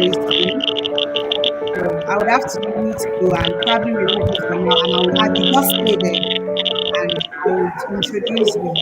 very soon. So I would have to need to go and probably remove it for now, and I would add you just stay there and I would introduce you.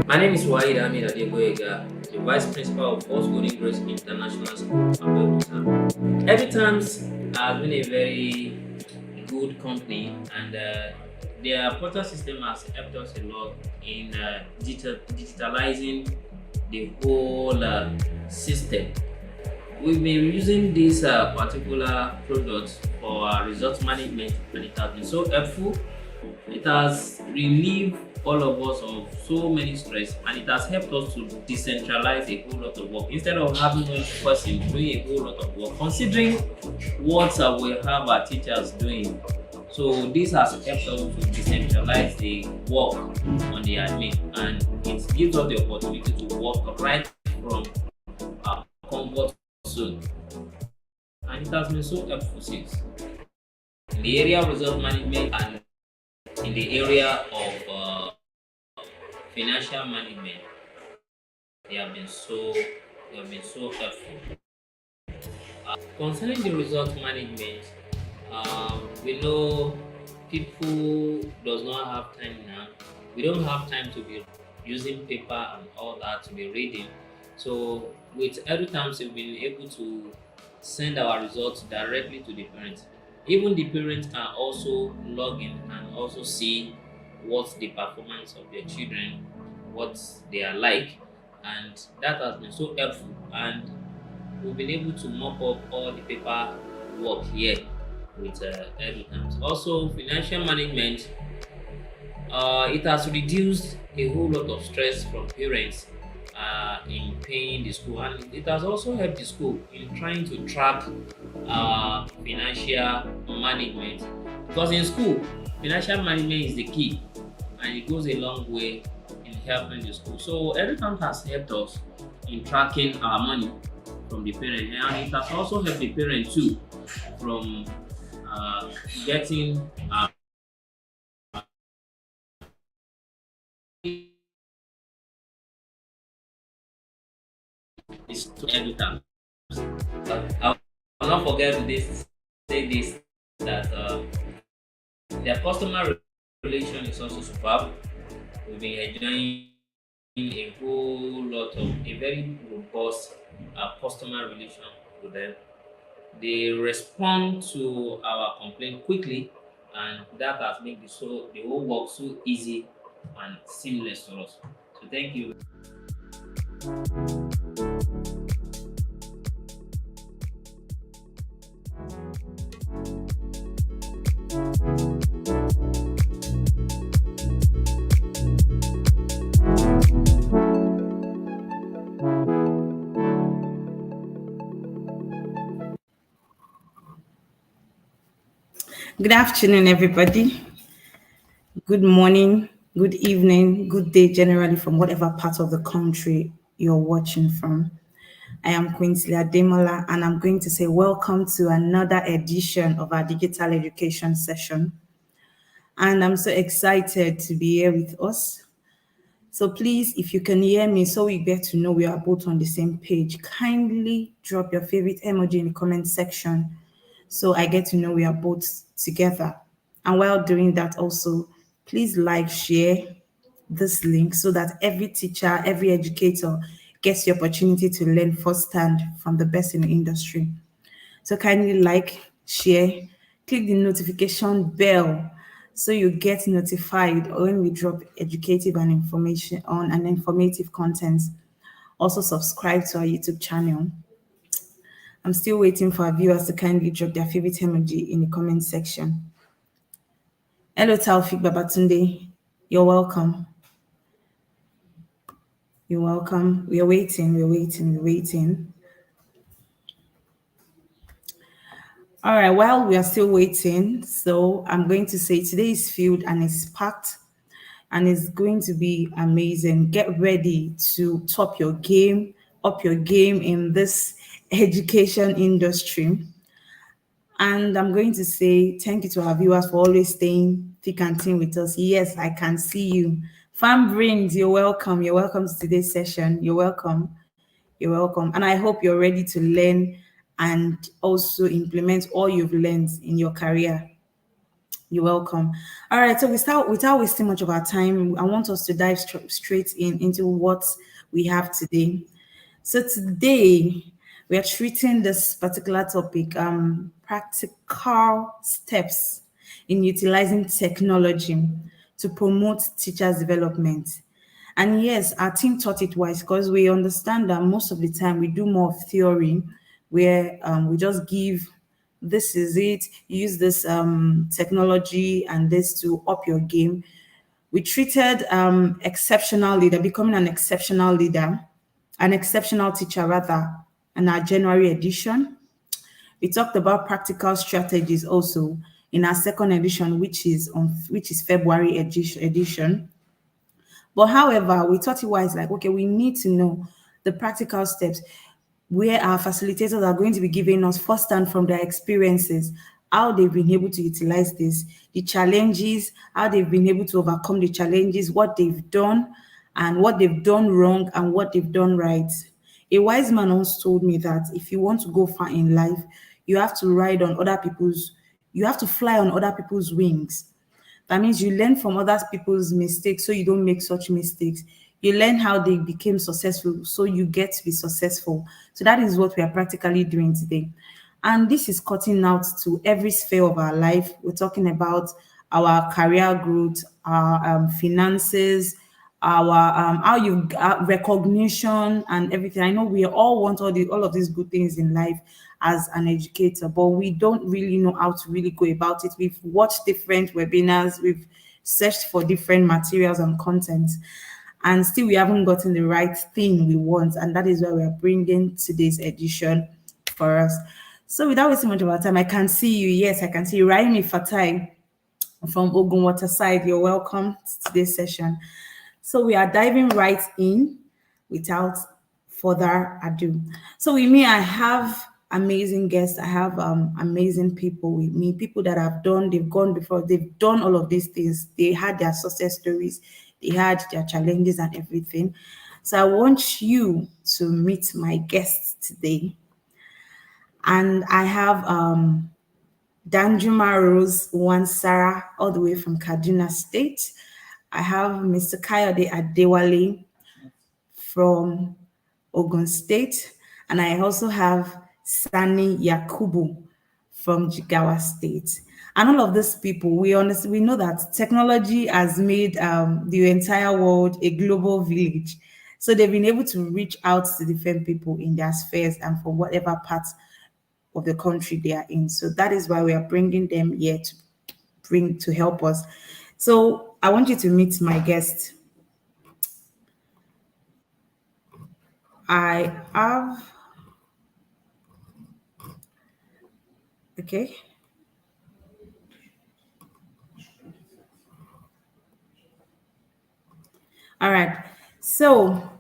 My name is Wahid Ahmed Adeboyega, the Vice Principal of First Golden Grace International School, Abeokuta. Every Times has been a very good company, and their portal system has helped us a lot in digitalizing the whole system. We've been using this particular product for result management, and it has been so helpful. It has relieved all of us of so many stress, and it has helped us to decentralize a whole lot of work instead of having one person doing a whole lot of work. Considering what we have our teachers doing, so this has helped us to decentralize the work on the admin, and it gives us the opportunity to work right from our comfort zone, and it has been so helpful since in the area of result management and in the area of financial management. They have been so helpful. Concerning the result management, we know people does not have time now. We don't have time to be using paper and all that to be reading. So with EduTimes, we've been able to send our results directly to the parents. Even the parents can also log in also see what the performance of their children, what they are like, and that has been so helpful. And we've been able to mop up all the paper work here with Edutimes. Also, financial management, it has reduced a whole lot of stress from parents in paying the school, and it has also helped the school in trying to track financial management, because in school financial management is the key, and it goes a long way in helping the school. So Edutimes has helped us in tracking our money from the parent, and it has also helped the parent too from getting this to Edutimes. But I will not forget to say this, that their customer relation is also superb. We've been enjoying a whole lot of a very robust customer relation with them. They respond to our complaint quickly, and that has made the whole work so easy and seamless to us. So thank you. Good afternoon, everybody. Good morning, good evening, good day, generally, from whatever part of the country you're watching from. I am Quincy Ademola, and I'm going to say welcome to another edition of our digital education session. And I'm so excited to be here with us. So please, if you can hear me, so we get to know we are both on the same page, kindly drop your favorite emoji in the comment section so I get to know we are both together. And while doing that, also, please like, share this link so that every teacher, every educator gets the opportunity to learn firsthand from the best in the industry. So kindly like, share, click the notification bell so you get notified when we drop educative and information on and informative content. Also subscribe to our YouTube channel. I'm still waiting for our viewers to kindly drop their favorite emoji in the comment section. Hello, Taufik Babatunde. You're welcome. You're welcome. We're waiting. All right, while we are still waiting, so I'm going to say today is filled and it's packed and it's going to be amazing. Get ready to up your game in this education industry. And I'm going to say thank you to our viewers for always staying thick and thin with us. Yes, I can see you. Fam Brains, you're welcome. You're welcome to today's session. You're welcome. You're welcome. And I hope you're ready to learn and also implement all you've learned in your career. You're welcome. All right, so we start without wasting much of our time. I want us to dive straight into what we have today. So today we are treating this particular topic, practical steps in utilizing technology to promote teachers' development. And yes, our team taught it wise because we understand that most of the time we do more of theory where we just give this is it, use this technology and this to up your game. We treated exceptional leader, becoming an exceptional leader, an exceptional teacher rather, in our January edition. We talked about practical strategies also in our second edition, which is February edition. But however, we thought it was like, okay, we need to know the practical steps where our facilitators are going to be giving us firsthand from their experiences, how they've been able to utilize this, the challenges, how they've been able to overcome the challenges, what they've done, and what they've done wrong and what they've done right. A wise man once told me that if you want to go far in life, you have to you have to fly on other people's wings. That means you learn from other people's mistakes so you don't make such mistakes. You learn how they became successful so you get to be successful. So that is what we are practically doing today. And this is cutting out to every sphere of our life. We're talking about our career growth, our finances, our how you recognition and everything. I know we all want all of these good things in life as an educator, but we don't really know how to really go about it. We've watched different webinars, we've searched for different materials and content, and still we haven't gotten the right thing we want, and that is why we are bringing today's edition for us. So without wasting much of our time, I can see you. Yes, I can see you. Raimi Fatai from Ogun Waterside. You're welcome to today's session. So we are diving right in without further ado. So with me, I have amazing guests. I have amazing people with me, people that they've gone before, they've done all of these things. They had their success stories, they had their challenges and everything. So I want you to meet my guests today. And I have Danjuma Rose Wansara, all the way from Kaduna State. I have Mr. Kayode Adewale from Ogun State. And I also have Sani Yakubu from Jigawa State. And all of these people, we know that technology has made the entire world a global village. So they've been able to reach out to different people in their spheres and from whatever part of the country they are in. So that is why we are bringing them here to help us. So I want you to meet my guest. I have, okay. All right. So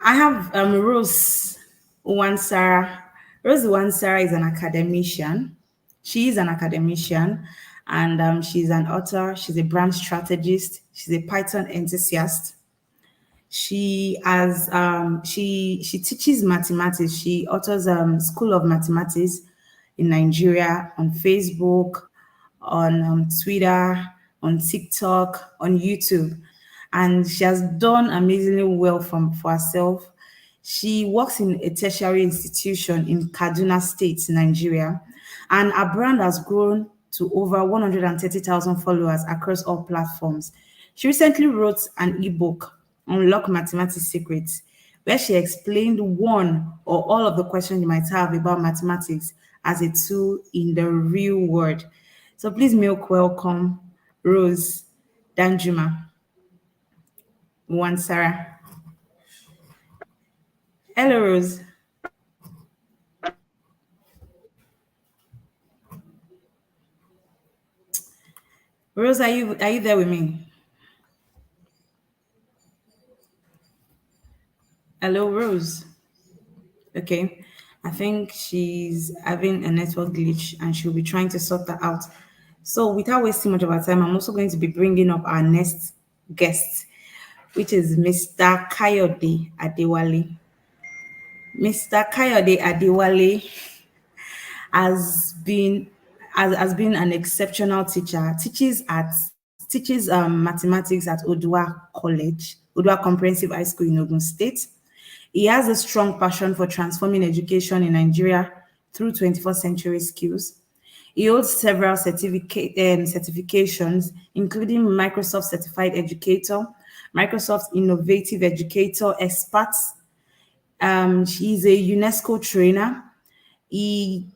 I have Rose Wansara. Rose Wansara is an academician. She is an academician, and she's an author. She's a brand strategist. She's a Python enthusiast. She teaches mathematics. She authors School of Mathematics in Nigeria, on Facebook, on Twitter, on TikTok, on YouTube, and she has done amazingly well for herself. She works in a tertiary institution in Kaduna State, Nigeria, and her brand has grown to over 130,000 followers across all platforms. She recently wrote an ebook, Unlock Mathematics Secrets, where she explained one or all of the questions you might have about mathematics as a tool in the real world. So please make welcome Rose Danjuma Wansara. Hello, Rose. Rose, are you there with me? Hello, Rose. Okay. I think she's having a network glitch and she'll be trying to sort that out. So without wasting much of our time, I'm also going to be bringing up our next guest, which is Mr. Kayode Adewale. Mr. Kayode Adewale has been has been an exceptional teacher. Teaches mathematics at Odua College, Odua Comprehensive High School in Ogun State. He has a strong passion for transforming education in Nigeria through 21st century skills. He holds several certifications, including Microsoft Certified Educator, Microsoft Innovative Educator Expert. He's a UNESCO trainer. He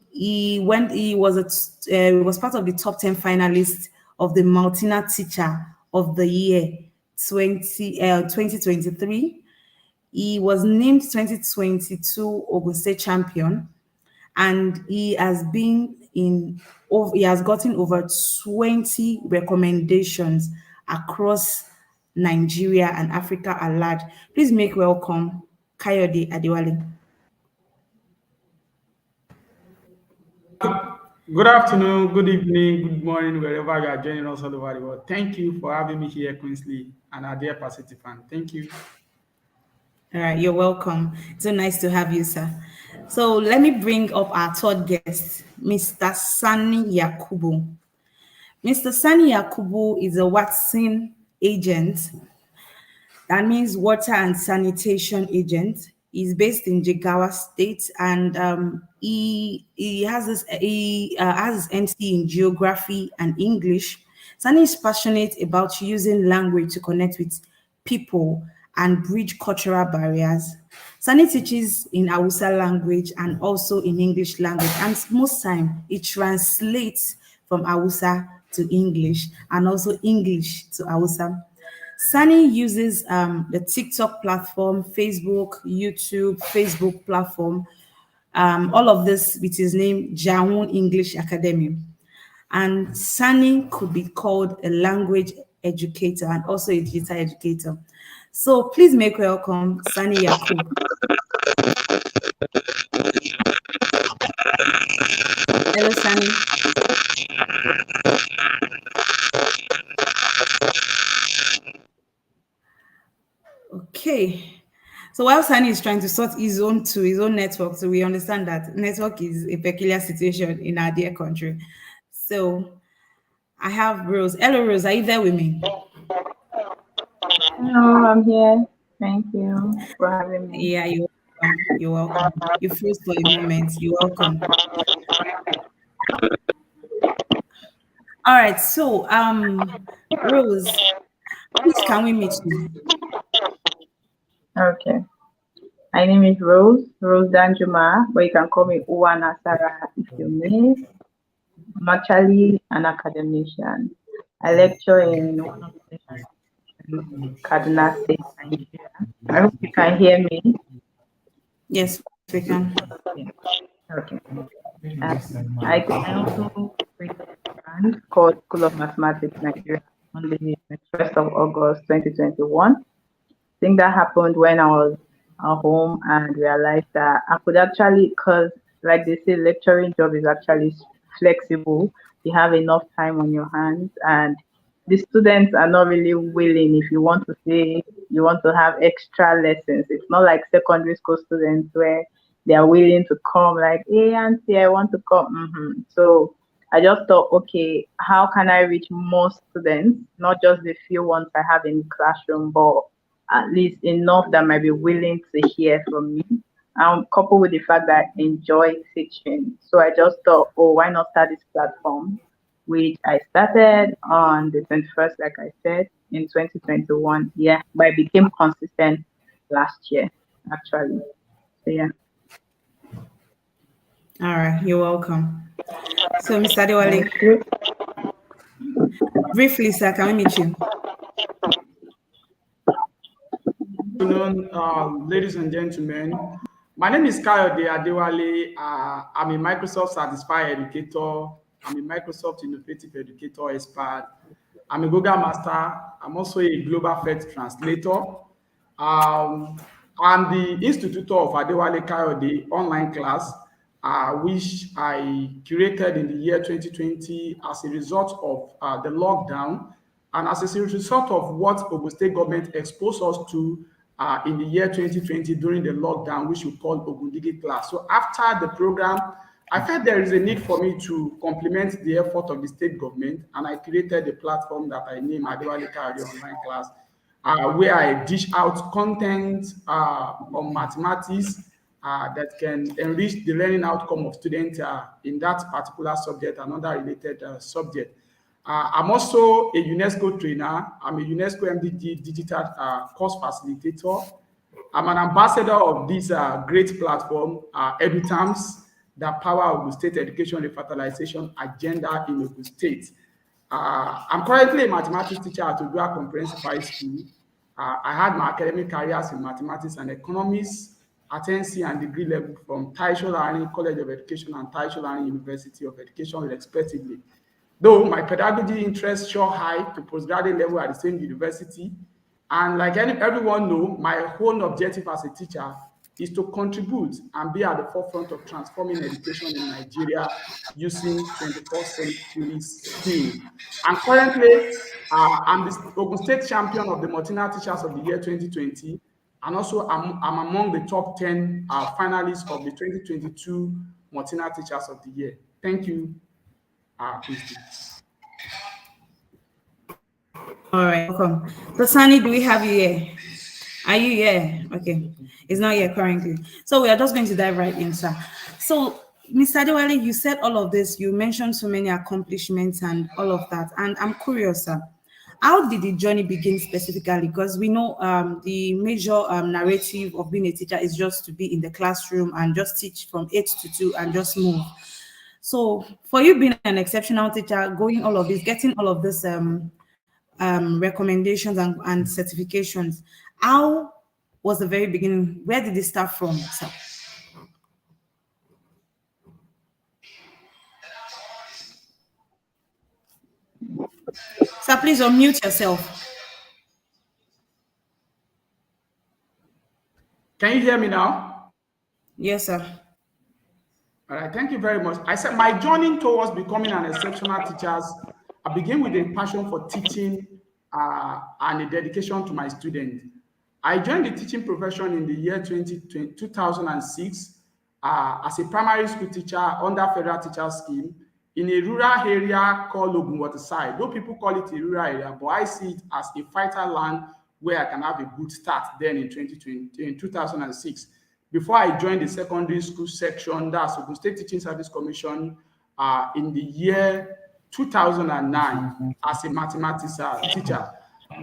was part of the top 10 finalists of the Maltina Teacher of the Year 2023. He was named 2022 Ogun State champion, and he has gotten over 20 recommendations across Nigeria and Africa at large. Please make welcome Kayode Adewale. Good afternoon, good evening, good morning, wherever you are joining us all over the world. Thank you for having me here, Queensley, and our dear Pacific fan. Thank you. All right, you're welcome. So nice to have you, sir. So let me bring up our third guest, Mr. Sani Yakubu. Mr. Sani Yakubu is a Watson agent. That means water and sanitation agent. He's based in Jigawa State, and he has his NC in geography and English. Sani is passionate about using language to connect with people and bridge cultural barriers. Sani teaches in Hausa language and also in English language, and most time it translates from Hausa to English and also English to Hausa. Sani uses the TikTok platform, Facebook, YouTube, Facebook platform, all of this with his name, Jawun English Academy. And Sani could be called a language educator and also a digital educator. So please make welcome Sani Yakub. Hello, Sani. Okay. So while Sani is trying to sort his own network, so we understand that network is a peculiar situation in our dear country. So I have Rose. Hello, Rose. Are you there with me? Hello, I'm here. Thank you for having me. Yeah, you're welcome. You're welcome. You froze for a moment. You're welcome. All right. So, Rose, please can we meet you? Okay. My name is Rose Danjuma, but you can call me Uwana Sarah if you may. I'm actually an academician. I lecture in one of the Kaduna State, Nigeria. I hope you can hear me. Yes, we can. Okay. I also created a brand called School of Mathematics Nigeria on the 1st of August 2021. I think that happened when I was at home and realized that I could actually, because like they say, lecturing job is actually flexible. You have enough time on your hands, and the students are not really willing. If you want to say you want to have extra lessons, it's not like secondary school students where they are willing to come, like, hey, auntie, I want to come. So I just thought, okay, how can I reach more students, not just the few ones I have in the classroom, but at least enough that might be willing to hear from me. Coupled with the fact that I enjoy teaching. So I just thought, oh, why not start this platform, which I started on the 21st, like I said, in 2021. Yeah, but I became consistent last year, actually. So yeah. All right, you're welcome. So, Mr. Adewale, briefly, sir, can we meet you? Good afternoon, ladies and gentlemen. My name is Kayode Adewale. I'm a Microsoft Certified Educator. I'm a Microsoft Innovative Educator Expert. I'm a Google Master. I'm also a Global First Translator. I'm the institutor of Adewale Kayode online class, which I curated in the year 2020 as a result of the lockdown and as a result of what Ogun State government exposed us to in the year 2020 during the lockdown, which we call Ogundigi class. So after the program, I felt there is a need for me to complement the effort of the state government, and I created a platform that I named Adewale Kayode Online Class, where I dish out content on mathematics that can enrich the learning outcome of students in that particular subject and other related subject. I'm also a UNESCO trainer. I'm a UNESCO MDG digital course facilitator. I'm an ambassador of this great platform, EduTerms, that power Ogun State education revitalization agenda in Ogun State. I'm currently a mathematics teacher at Odua Comprehensive High School. I had my academic careers in mathematics and economics at NC and degree level from Taisho Lani College of Education and Taisho Lani University of Education, respectively. Though my pedagogy interests shot high to postgraduate level at the same university, and like everyone know, my whole objective as a teacher is to contribute and be at the forefront of transforming education in Nigeria using 21st century skill. And currently, I'm the Ogun State champion of the Martina Teachers of the Year 2020, and also I'm among the top 10 finalists of the 2022 Martina Teachers of the Year. Thank you, Christy. All right, welcome. So, Sani, do we have you here? Are you here? Okay. It's not here currently. So we are just going to dive right in, sir. So, Mr. Adewale, you said all of this. You mentioned so many accomplishments and all of that. And I'm curious, sir. How did the journey begin specifically? Because we know the major narrative of being a teacher is just to be in the classroom and just teach from 8 to 2 and just move. So, for you being an exceptional teacher, going all of this, getting all of this recommendations and certifications, how was the very beginning? Where did it start from, sir? Sir, please unmute yourself. Can you hear me now? Yes, sir. All right, thank you very much. I said my journey towards becoming an exceptional teacher, I began with a passion for teaching and a dedication to my students. I joined the teaching profession in the year 2006 as a primary school teacher under federal teacher scheme in a rural area called Ogunwoti Side. Though people call it a rural area, but I see it as a fertile land where I can have a good start then in 2006. Before I joined the secondary school section, that's Ogun State Teaching Service Commission, in the year 2009 as a mathematics teacher.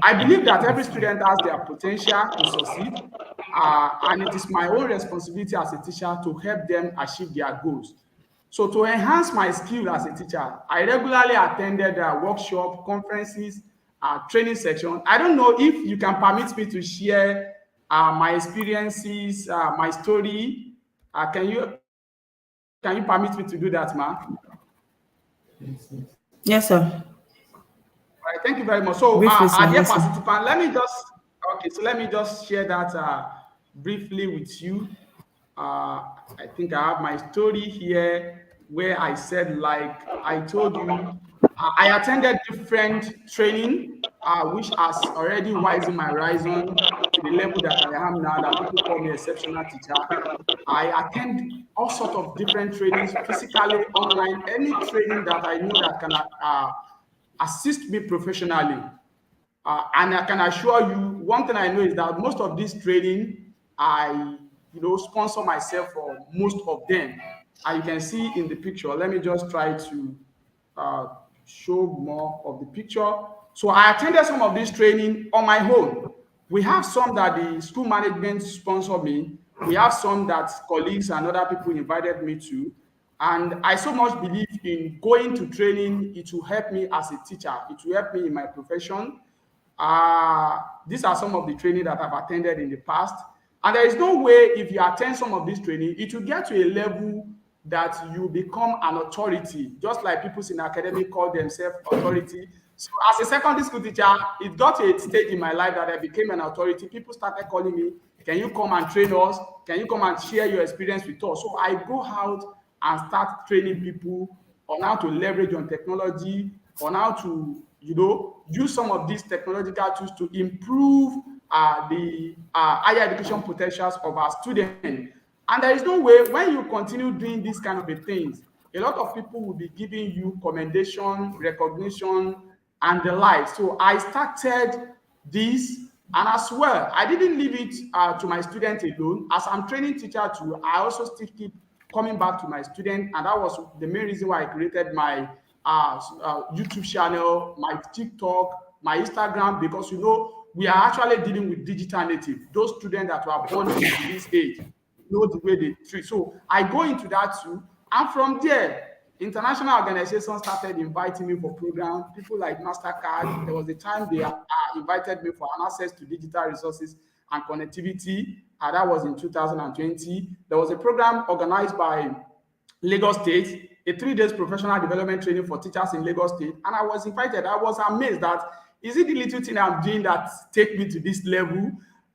I believe that every student has their potential to succeed, and it is my own responsibility as a teacher to help them achieve their goals. So to enhance my skill as a teacher, I regularly attended workshop, conferences, training section. I don't know if you can permit me to share my experiences, my story. Can you permit me to do that, ma? Yes, sir. All right, thank you very much. So, Briefly, sir. dear Yes, sir. participant, let me just share that briefly with you. I think I have my story here where I said, like I told you, I attended different training, which has already widened my horizon to the level that I am now, that people call me exceptional teacher. I attend all sorts of different trainings, physically, online, any training that I know that can assist me professionally. And I can assure you, one thing I know is that most of this training, I sponsor myself for most of them. And you can see in the picture. Let me just try to uh, show more of the picture. So I attended some of this training on my own. We have some that the school management sponsored me. We have some that colleagues and other people invited me to. And I so much believe in going to training. It will help me as a teacher. It will help me in my profession. These are some of the training that I've attended in the past. And there is no way if you attend some of this training, it will get to a level that you become an authority, just like people in academic call themselves authority. So as a secondary school teacher, it got to a stage in my life that I became an authority. People started calling me, can you come and train us? Can you come and share your experience with us? So I go out and start training people on how to leverage on technology, on how to, use some of these technological tools to improve the higher education potentials of our students. And there is no way when you continue doing these kind of things, a lot of people will be giving you commendation, recognition, and the like. So I started this, and as well, I didn't leave it to my students alone. As I'm training teacher too, I also still keep coming back to my students, and that was the main reason why I created my YouTube channel, my TikTok, my Instagram, because we are actually dealing with digital native. Those students that were born into this age know the way they treat. So I go into that too, and from there, international organizations started inviting me for programs. People like MasterCard. There was a time they invited me for an access to digital resources and connectivity. That was in 2020. There was a program organized by Lagos State, a 3 days professional development training for teachers in Lagos State. And I was invited. I was amazed that, is it the little thing I'm doing that take me to this level?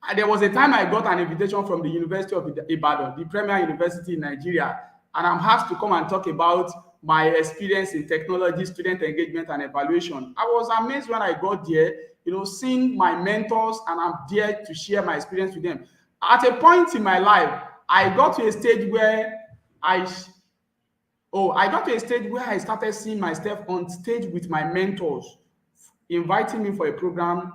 And there was a time I got an invitation from the University of Ibadan, the premier university in Nigeria. And I'm asked to come and talk about my experience in technology, student engagement, and evaluation. I was amazed when I got there, seeing my mentors, and I'm there to share my experience with them. At a point in my life, I got to a stage where I started seeing myself on stage with my mentors, inviting me for a program,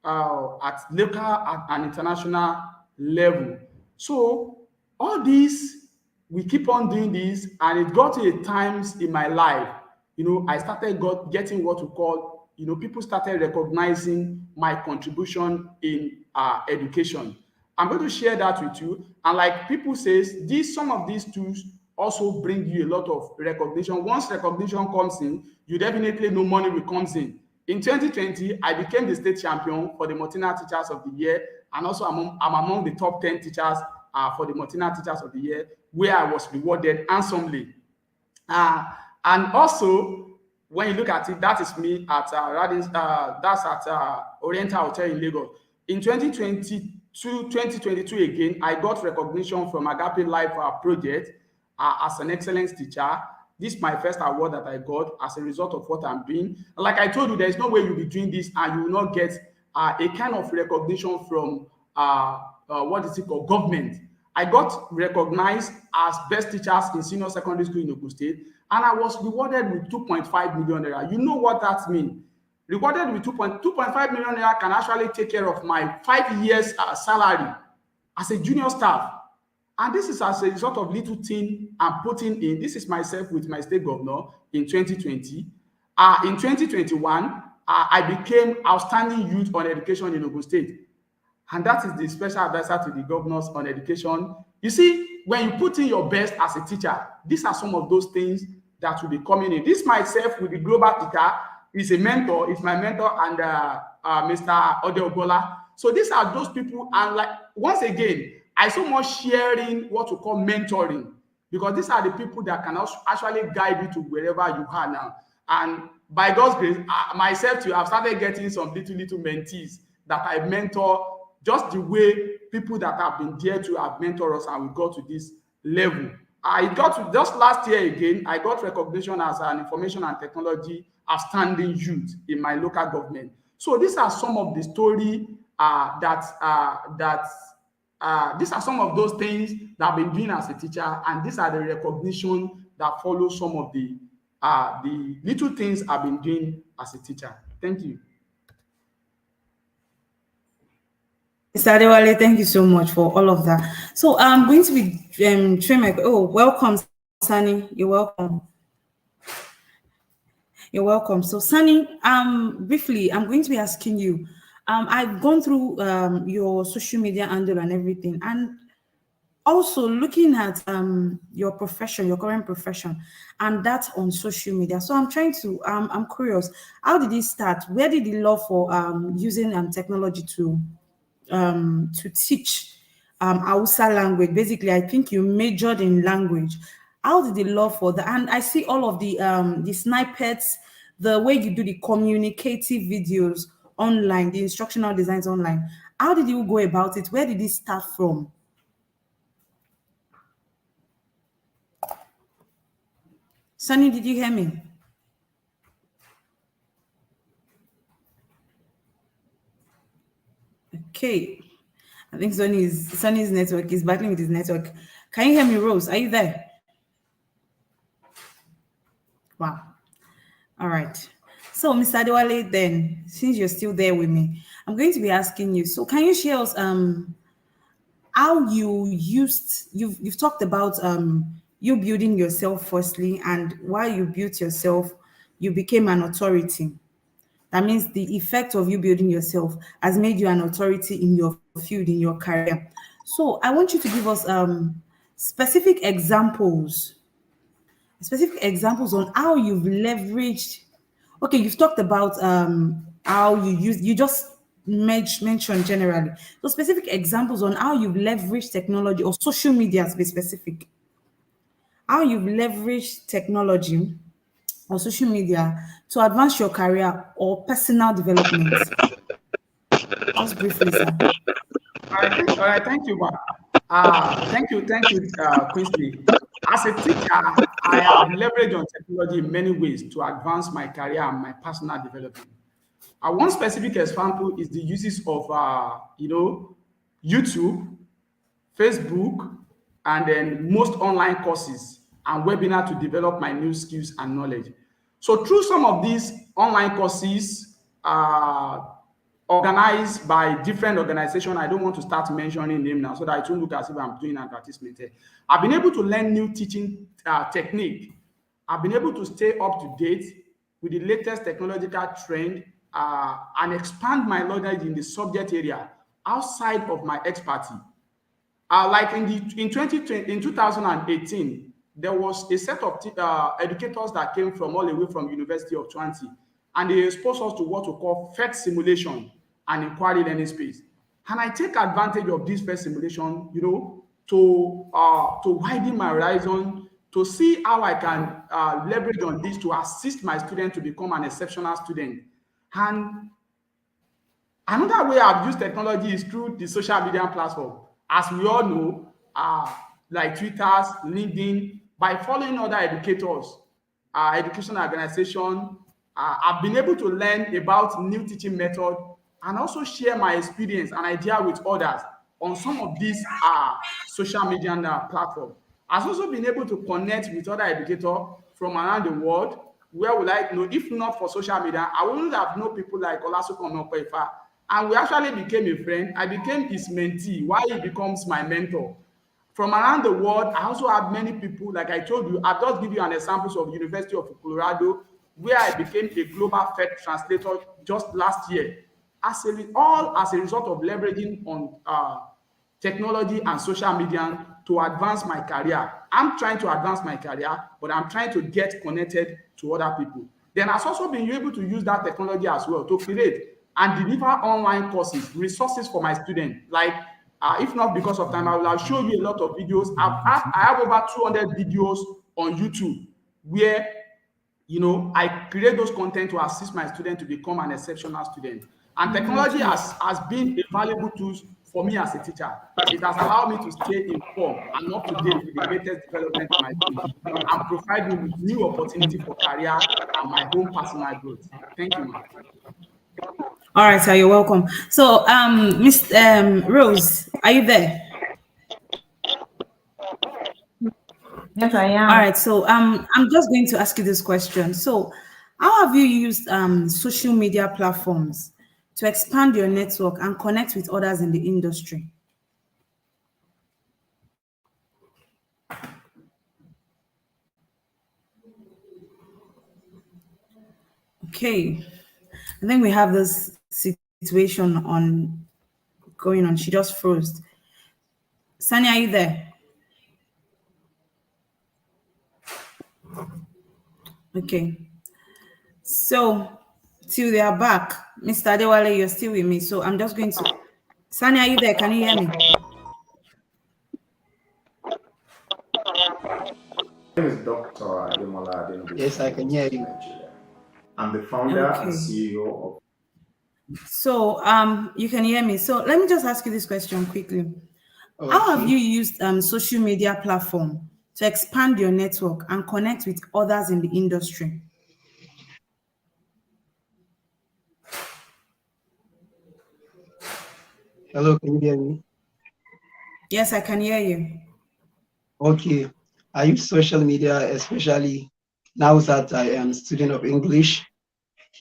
at local and international level. So all these, we keep on doing this, and it got to a times in my life, I started getting what we call, people started recognizing my contribution in education. I'm going to share that with you. And like people says, some of these tools also bring you a lot of recognition. Once recognition comes in, you definitely know money will comes in. In 2020, I became the state champion for the Martina Teachers of the Year, and also I'm among the top 10 teachers for the Martina Teachers of the Year, where I was rewarded handsomely. And also, when you look at it, that is me at that's at Oriental Hotel in Lagos. In 2022 again, I got recognition from Agape Life project as an excellence teacher. This is my first award that I got as a result of what I'm doing. Like I told you, there is no way you'll be doing this and you will not get a kind of recognition from what is it called, government. I got recognized as best teachers in senior secondary school in Ogun State, and I was rewarded with 2.5 million naira. You know what that means? Rewarded with 2.5 million naira can actually take care of my 5 years salary as a junior staff. And this is as a result of little thing I'm putting in. This is myself with my state governor in 2020. In 2021, I became outstanding youth on education in Ogun State. And that is the special advisor to the governors on education. You see, when you put in your best as a teacher, these are some of those things that will be coming in. This myself with the global teacher is a mentor, is my mentor, and Mr. Odeobola. So these are those people, and like once again, I so much sharing what we call mentoring, because these are the people that can also actually guide you to wherever you are now. And by God's grace, myself too, I've started getting some little mentees that I mentor, just the way people that have been there to have mentored us, and we got to this level. I got to, just last year again, I got recognition as an information and technology outstanding youth in my local government. So these are some of the story these are some of those things that I've been doing as a teacher, and these are the recognition that follow some of the little things I've been doing as a teacher. Thank you. Mr. Adewale, thank you so much for all of that. So I'm going to be welcome, Sunny. You're welcome. You're welcome. So Sunny, briefly, I'm going to be asking you. I've gone through your social media handle and everything, and also looking at your profession, your current profession, and that on social media. So I'm trying to, I'm curious, how did it start? Where did the love for using technology to teach Hausa language? Basically, I think you majored in language. How did the love for that? And I see all of the snippets, the way you do the communicative videos online, the instructional designs online. How did you go about it? Where did it start from? Sunny, did you hear me? Okay. I think Sunny's network is battling with his network. Can you hear me, Rose? Are you there? Wow. All right. So, Mr. Adewale, then, since you're still there with me, I'm going to be asking you. So, can you share us how you've talked about you building yourself firstly, and while you built yourself, you became an authority. That means the effect of you building yourself has made you an authority in your field, in your career. So, I want you to give us specific examples on how you've leveraged. Okay, you've talked about how you just mentioned generally. So specific examples on how you've leveraged technology or social media, to be specific. How you've leveraged technology or social media to advance your career or personal development. Just briefly, sir. All right, thank you, Ma. Thank you, Quincy. As a teacher, I have leveraged on technology in many ways to advance my career and my personal development. One specific example is the uses of, YouTube, Facebook, and then most online courses and webinar to develop my new skills and knowledge. So through some of these online courses, organized by different organizations. I don't want to start mentioning them now so that it won't look as if I'm doing advertisement here. I've been able to learn new teaching technique. I've been able to stay up to date with the latest technological trend and expand my knowledge in the subject area outside of my expertise. Like in 2018, there was a set of educators that came from all the way from University of Twenty, and they exposed us to what we call PhET simulation and inquiry learning space. And I take advantage of this PhET simulation, to widen my horizon, to see how I can leverage on this to assist my student to become an exceptional student. And another way I've used technology is through the social media platform. As we all know, like Twitter, LinkedIn, by following other educators, educational organization, I've been able to learn about new teaching method and also share my experience and idea with others on some of these social media platforms. I've also been able to connect with other educators from around the world where we like, if not for social media, I wouldn't have known people like Olasunkami Okoifa. And we actually became a friend. I became his mentee while he becomes my mentor. From around the world, I also have many people, like I told you, I've just given you an example of University of Colorado, where I became a global PhET translator just last year, all as a result of leveraging on technology and social media to advance my career. I'm trying to advance my career, but I'm trying to get connected to other people. Then I've also been able to use that technology as well to create and deliver online courses, resources for my students. Like, if not because of time, I will show you a lot of videos. I have over 200 videos on YouTube where, I create those content to assist my student to become an exceptional student. And technology has been a valuable tool for me as a teacher. It has allowed me to stay informed and up to date with the latest development in my field and provide me with new opportunity for career and my own personal growth. Thank you, ma'am. All right, sir, you're welcome. So, Miss Rose, are you there? Yes, I am. All right, so I'm just going to ask you this question. So, how have you used social media platforms to expand your network and connect with others in the industry? Okay, I think we have this situation going on. She just froze. Sani, are you there? Okay. So, till they are back, Mr. Adewale, you're still with me. So I'm just going to. Sani, are you there? Can you hear me? My name is Dr. Ademola Adenobi. Yes, I can hear you. I'm the founder and CEO of. So you can hear me. So let me just ask you this question quickly. Okay. How have you used social media platform to expand your network and connect with others in the industry? Hello, can you hear me? Yes, I can hear you. Okay. I use social media, especially now that I am student of English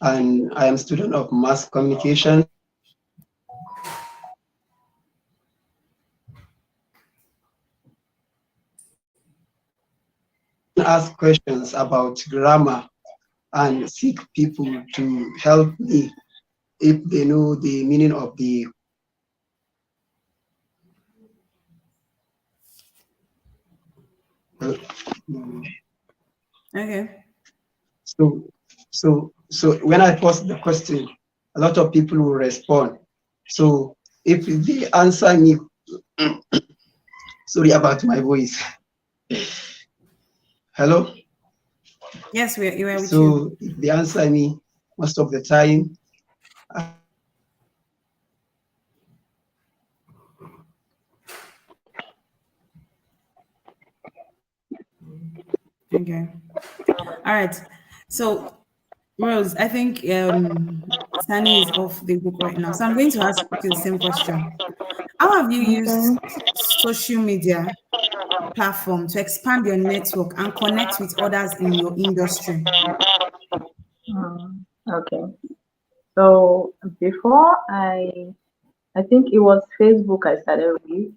and I am student of mass communication. Ask questions about grammar and seek people to help me if they know the meaning of the. Okay. So when I post the question, a lot of people will respond. So if they answer me, sorry about my voice. Hello? Yes, we're with you. So if they answer me most of the time, Okay. All right. So, Rose, I think Sani is off the book right now. So I'm going to ask you the same question. How have you used social media platform to expand your network and connect with others in your industry? Okay. So before I think it was Facebook I started with.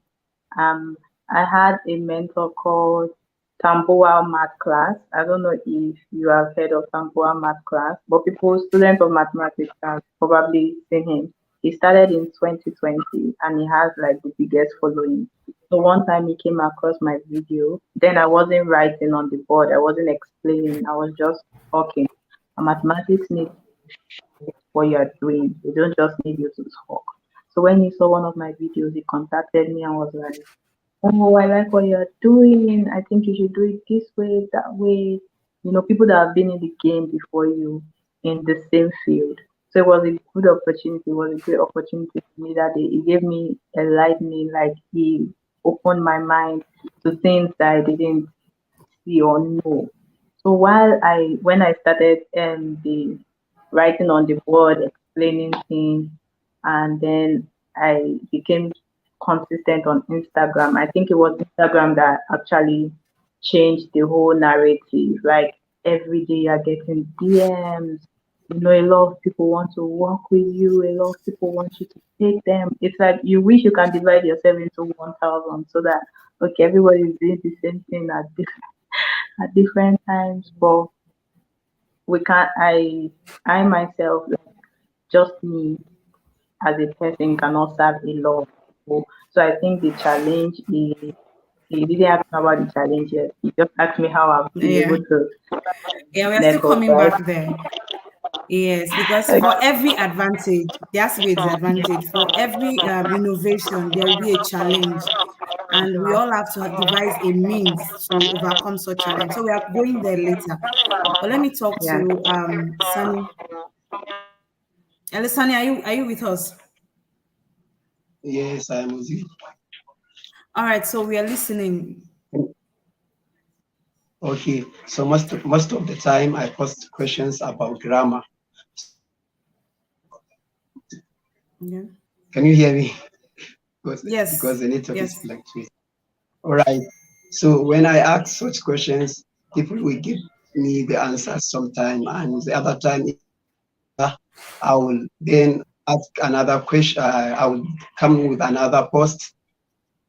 Um, I had a mentor called Tamboa Math Class. I don't know if you have heard of Tamboa Math Class, but students of mathematics have probably seen him. He started in 2020 and he has like the biggest following. So one time he came across my video. Then I wasn't writing on the board, I wasn't explaining, I was just talking. And mathematics needs what you are doing. They don't just need you to talk. So when he saw one of my videos, he contacted me and was like, "Oh, I like what you're doing. I think you should do it this way, that way." You know, people that have been in the game before you in the same field. So it was a good opportunity. It was a great opportunity for me that day. He gave me a lightning, like he opened my mind to things that I didn't see or know. So when I started the writing on the board, explaining things, and then I became consistent on Instagram. I think it was Instagram that actually changed the whole narrative. Like every day you're getting DMs. You know, a lot of people want to work with you. A lot of people want you to take them. It's like you wish you can divide yourself into 1,000 so that okay, everybody is doing the same thing at different times, but we can't. I myself, like, just me as a person cannot serve a lot of people. So I think the challenge is he didn't ask me about the challenge yet. He just asked me how I've been Yeah. able to Yeah, we're still network, coming right? back there. Yes, because for every advantage, there has to be a disadvantage. For every innovation, there will be a challenge. And we all have to devise a means to overcome such challenge. So we are going there later. But let me talk Yeah. to Sunny. Hello, Sunny, are you with us? Yes, I am with you. All right, so we are listening. Okay, so most of the time I post questions about grammar. Yeah. Can you hear me? Yes. Because the network is Yes. fluctuating. All right. So when I ask such questions, people will give me the answers sometime, and the other time I will then ask another question. I will come with another post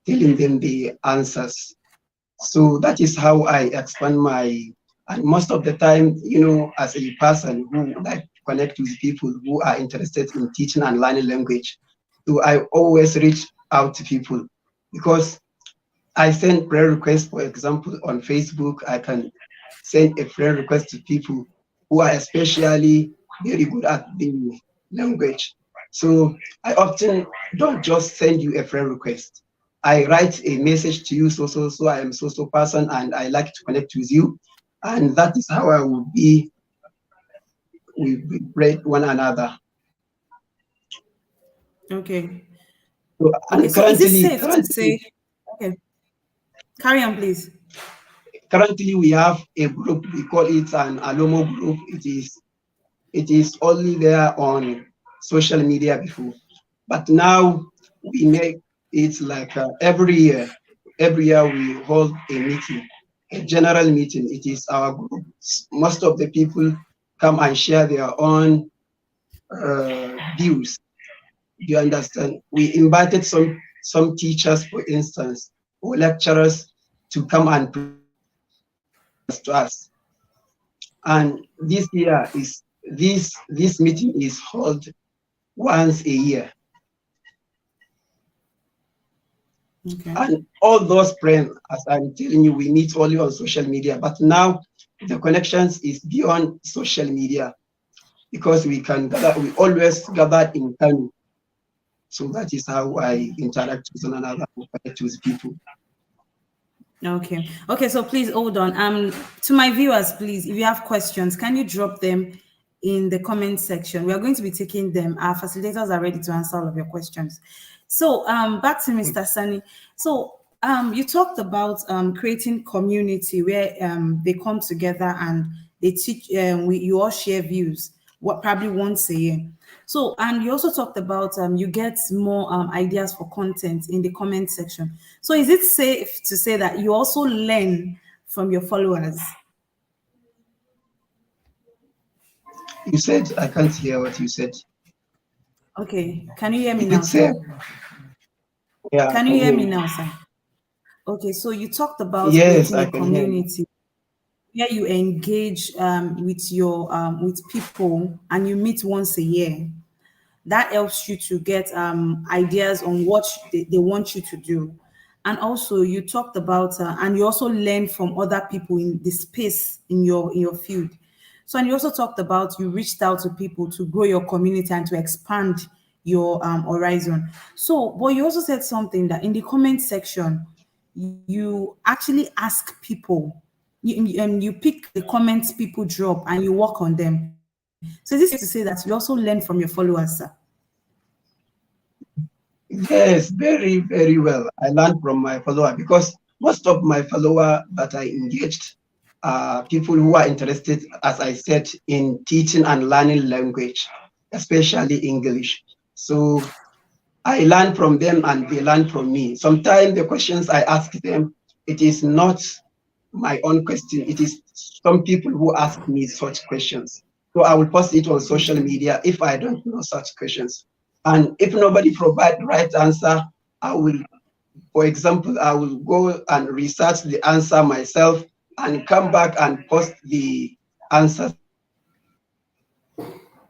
telling them the answers. So that is how I expand and most of the time, as a person who like connect with people who are interested in teaching and learning language, so I always reach out to people because I send prayer requests, for example, on Facebook. I can send a friend request to people who are especially very good at the language. So I often don't just send you a friend request. I write a message to you, so I am so person, and I like to connect with you, and that is how I will be. We break one another. Okay. So, Okay. and So is it safe to currently, say? Okay. Carry on, please. currently we have a group. We call it an Alomo group. It is only there on social media before, but now we make it like every year. Every year we hold a meeting, a general meeting. It is our group. Most of the people come and share their own views. You understand? We invited some teachers, for instance, or lecturers to come and present to us. And this year is this meeting is held once a year. Okay. And all those friends, as I'm telling you, we meet only on social media. But now the connections is beyond social media because we always gather in Kanu. So that is how I interact with one another, connect with people. Okay. Okay. So please hold on. To my viewers, please, if you have questions, can you drop them in the comment section? We are going to be taking them. Our facilitators are ready to answer all of your questions. So back to Mr. Sani. So you talked about creating community where they come together and they teach. You all share views. Probably once a year. So, and you also talked about you get more ideas for content in the comment section. So, is it safe to say that you also learn from your followers? You said, I can't hear what you said. Okay, can you hear me Is now, it sir? safe? Yeah, I Can you can hear hear me you. now, sir? Okay, so you talked about Yes, creating I a can hear you. community where you engage with your with people and you meet once a year. That helps you to get ideas on what they want you to do. And also you talked about and you also learn from other people in the space in your field. So and you also talked about you reached out to people to grow your community and to expand your horizon. So but you also said something that in the comment section you actually ask people, you pick the comments people drop and you work on them. So is this to say that you also learn from your followers, sir? Yes, very, very well. I learned from my follower because most of my follower that I engaged are people who are interested, as I said, in teaching and learning language, especially English. So I learn from them and they learn from me. Sometimes the questions I ask them, it is not my own question. It is some people who ask me such questions. So I will post it on social Okay. media if I don't know such questions. And if nobody provide the right answer, I will, for example, I will go and research the answer myself and come back and post the answer.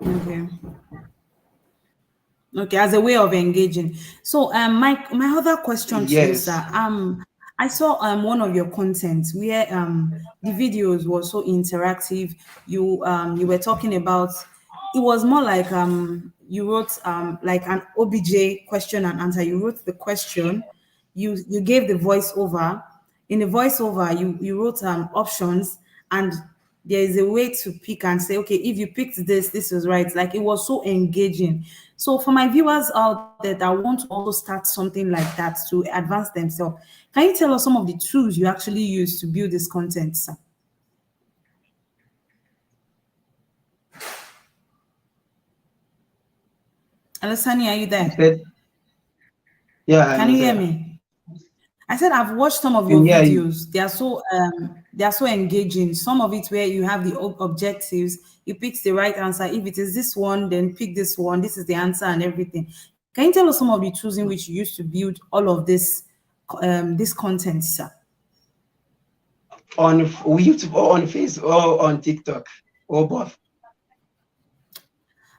Okay. Okay, as a way of engaging. So my other question to you, Yes. sir. I saw one of your content where the videos were so interactive. You were talking about it was more like you wrote like an OBJ question and answer. You wrote the question, you gave the voiceover. In the voiceover, you wrote options and there is a way to pick and say, okay, if you picked this is right. Like it was so engaging. So for my viewers out there that want to also start something like that to advance themselves, can you tell us some of the tools you actually use to build this content, sir? Alessani, are you I there? said, yeah, Can I'm you hear there. me? I said I've watched some of your And yeah, you. videos. They are so engaging. Some of it where you have the objectives, you pick the right answer. If it is this one, then pick this one. This is the answer and everything. Can you tell us some of the tools in which you used to build all of this content, sir? On YouTube or on Facebook or on TikTok or both.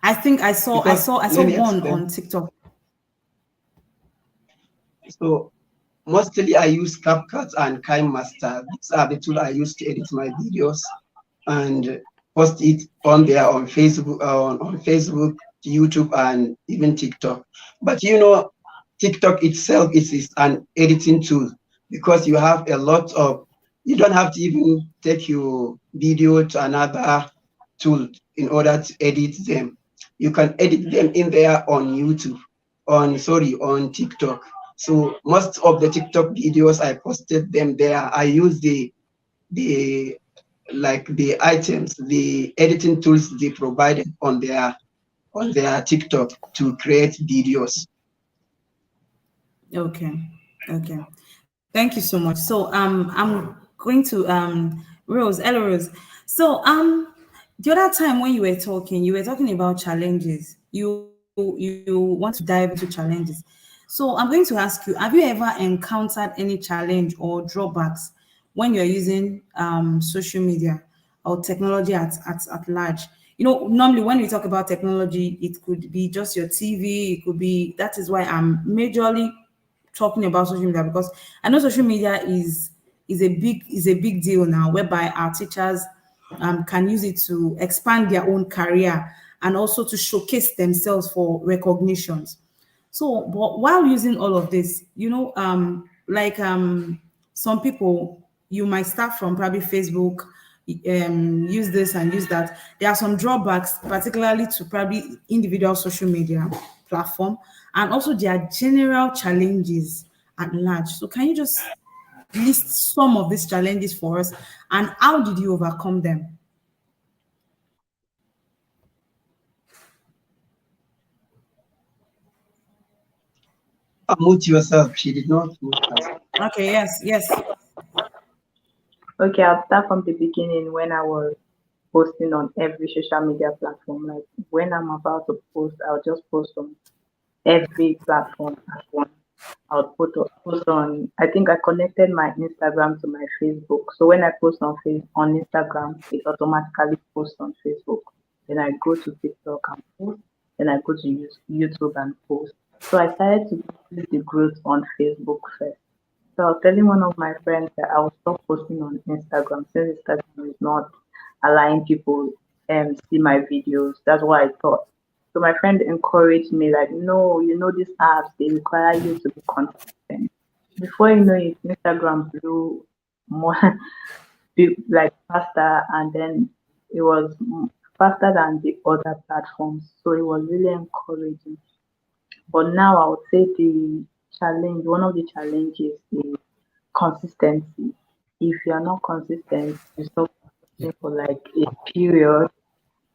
I think Because I saw let me one explain. on TikTok. So mostly I use CapCut and KineMaster. These are the tools I use to edit my videos and post it on there on Facebook, on Facebook, YouTube, and even TikTok. But you know, TikTok itself is an editing tool because you have a lot of, you don't have to even take your video to another tool in order to edit them. You can edit them in there on YouTube, on TikTok. So most of the TikTok videos I posted them there. I use the like the items, the editing tools they provided on their TikTok to create videos. Okay. Okay. Thank you so much. So I'm going to Rose, Ella Rose. So the other time when you were talking about challenges. You want to dive into challenges. So I'm going to ask you, have you ever encountered any challenge or drawbacks when you're using social media or technology at large? You know, normally when we talk about technology, it could be just your TV, it could be that is why I'm majorly talking about social media because I know social media is a big deal now, whereby our teachers can use it to expand their own career and also to showcase themselves for recognitions. So, but while using all of this, you know, some people, you might start from probably Facebook, use this and use that. There are some drawbacks, particularly to probably individual social media platform, and also there are general challenges at large. So, can you just list some of these challenges for us, and how did you overcome them? Mute yourself. She did not mute herself. Okay, yes, yes. Okay, I'll start from the beginning when I was posting on every social media platform. Like when I'm about to post, I'll just post on every platform at once. I'll post on. I think I connected my Instagram to my Facebook. So when I post on Instagram, it automatically posts on Facebook. Then I go to TikTok and post. Then I go to YouTube and post. So I started to see the growth on Facebook first. So I was telling one of my friends that I will stop posting on Instagram since Instagram is not allowing people see my videos. That's what I thought. So my friend encouraged me like, no, these apps they require you to be consistent. Before you know it, Instagram grew more like faster, and then it was faster than the other platforms. So it was really encouraging. But now I would say one of the challenges is consistency. If you are not consistent, you stop posting for like a period,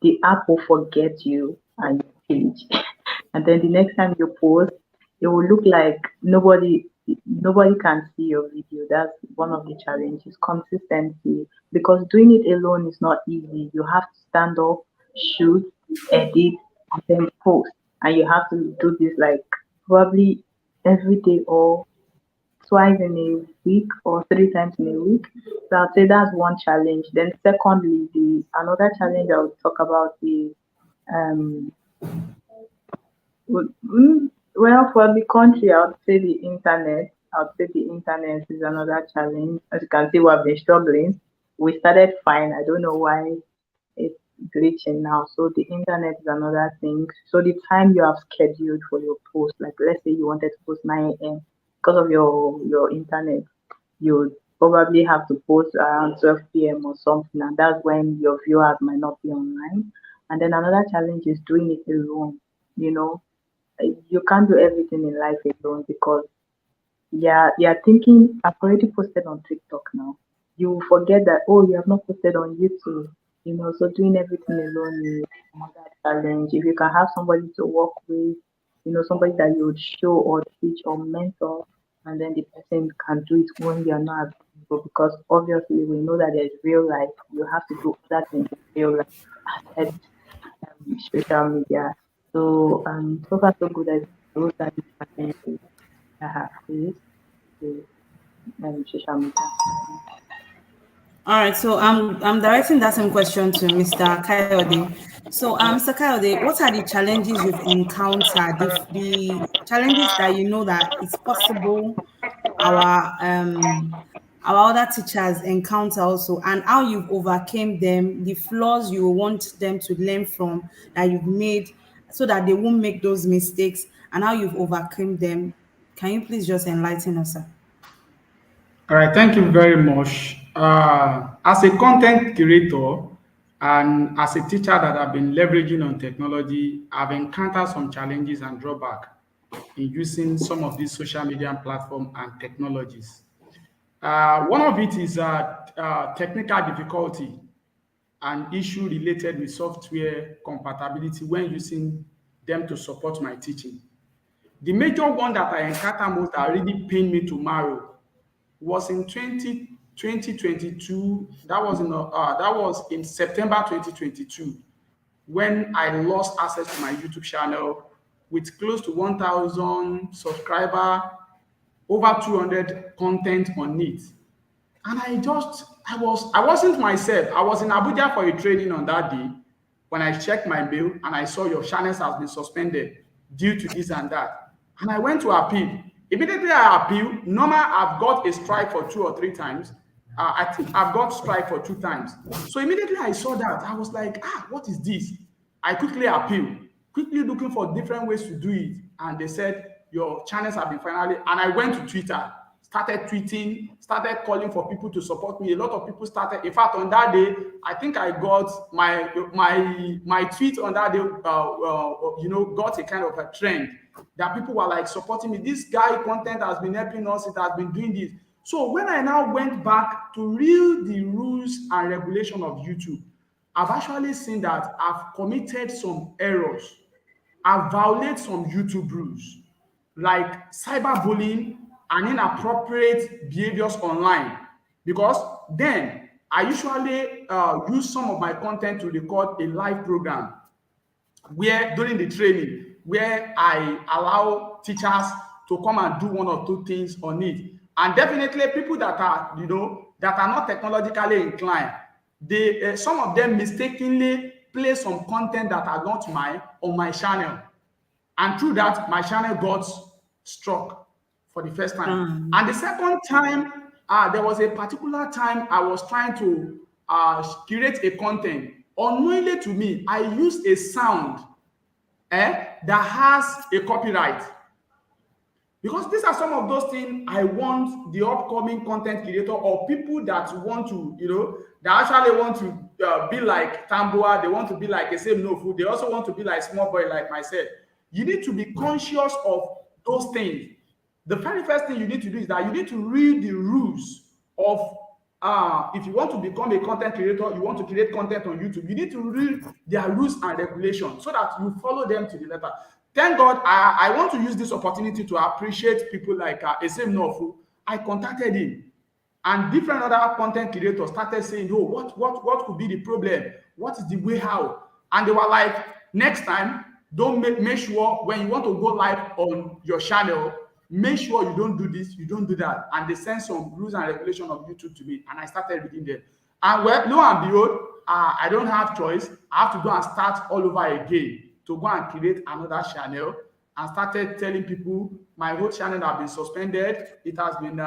the app will forget you and your page. And then the next time you post, it will look like nobody can see your video. That's one of the challenges. Consistency. Because doing it alone is not easy. You have to stand up, shoot, edit, and then post. And you have to do this like probably every day or twice in a week or three times in a week. So I'd say that's one challenge. Then secondly, the another challenge I would talk about is um well, for the country I would say the internet. I would say the internet is another challenge. As you can see, we've been struggling. We started fine. I don't know why it's glitching now. So the internet is another thing. So the time you have scheduled for your post, like let's say you wanted to post 9 a.m. because of your internet, you would probably have to post around 12 p.m. or something, and that's when your viewers might not be online. And then another challenge is doing it alone. You know, you can't do everything in life alone because you're thinking I've already posted on TikTok now. You forget that you have not posted on YouTube. So doing everything alone is another challenge. If you can have somebody to work with, somebody that you would show or teach or mentor, and then the person can do it when you're not available. Because obviously we know that there's real life. You have to do other things in real life aside social media. So so far so good. Those are the challenges I have faced with social media. All right, so I'm directing that same question to Mr. Kayode. So, Mr. Kayode, what are the challenges you've encountered? The challenges that you know that it's possible our other teachers encounter also, and how you've overcame them, the flaws you want them to learn from that you've made, so that they won't make those mistakes, and how you've overcome them. Can you please just enlighten us, sir? All right, thank you very much. As a content creator and as a teacher that I've been leveraging on technology, I've encountered some challenges and drawback in using some of these social media platforms and technologies. One of it is technical difficulty and issue related with software compatibility when using them to support my teaching. The major one that I encounter most that really pain me to marrow was in 2022. That was in September 2022 when I lost access to my YouTube channel with close to 1,000 subscriber, over 200 content on it. And I wasn't myself. I was in Abuja for a training on that day when I checked my mail and I saw your channels has been suspended due to this and that. And I went to appeal. Immediately I appeal. Normal, I've got a strike for 2 or 3 times. I think I've got strike for 2 times. So immediately I saw that, I was like, what is this? I quickly appeal, quickly looking for different ways to do it. And they said, your channels have been finally, and I went to Twitter, started tweeting, started calling for people to support me. A lot of people started. In fact, on that day, I think I got my tweet on that day. Got a kind of a trend that people were like supporting me. This guy content has been helping us. It has been doing this. So when I now went back to read the rules and regulation of YouTube, I've actually seen that I've committed some errors. I've violated some YouTube rules, like cyberbullying and inappropriate behaviors online. Because then I usually use some of my content to record a live program where during the training, where I allow teachers to come and do one or two things on it. And definitely people that are, that are not technologically inclined, they some of them mistakenly play some content that are not on my channel. And through that, my channel got struck for the first time. And the second time, there was a particular time I was trying to create a content. Unknowingly to me, I used a sound that has a copyright. Because these are some of those things I want the upcoming content creator or people that want to, that actually want to be like Tamboa, they want to be like Esem Nofu, they also want to be like Small Boy like myself. You need to be conscious of those things. The very first thing you need to do is that you need to read the rules of, if you want to become a content creator, you want to create content on YouTube, you need to read their rules and regulations so that you follow them to the letter. Thank God, I want to use this opportunity to appreciate people like Esem Nofu. I contacted him, and different other content creators started saying, oh, what could be the problem? What is the way out? And they were like, next time, don't make sure when you want to go live on your channel, make sure you don't do this, you don't do that. And they sent some rules and regulations of YouTube to me, and I started reading them. And well, lo and behold, I don't have choice. I have to go and start all over again to go and create another channel, and started telling people my whole channel has been suspended. It has been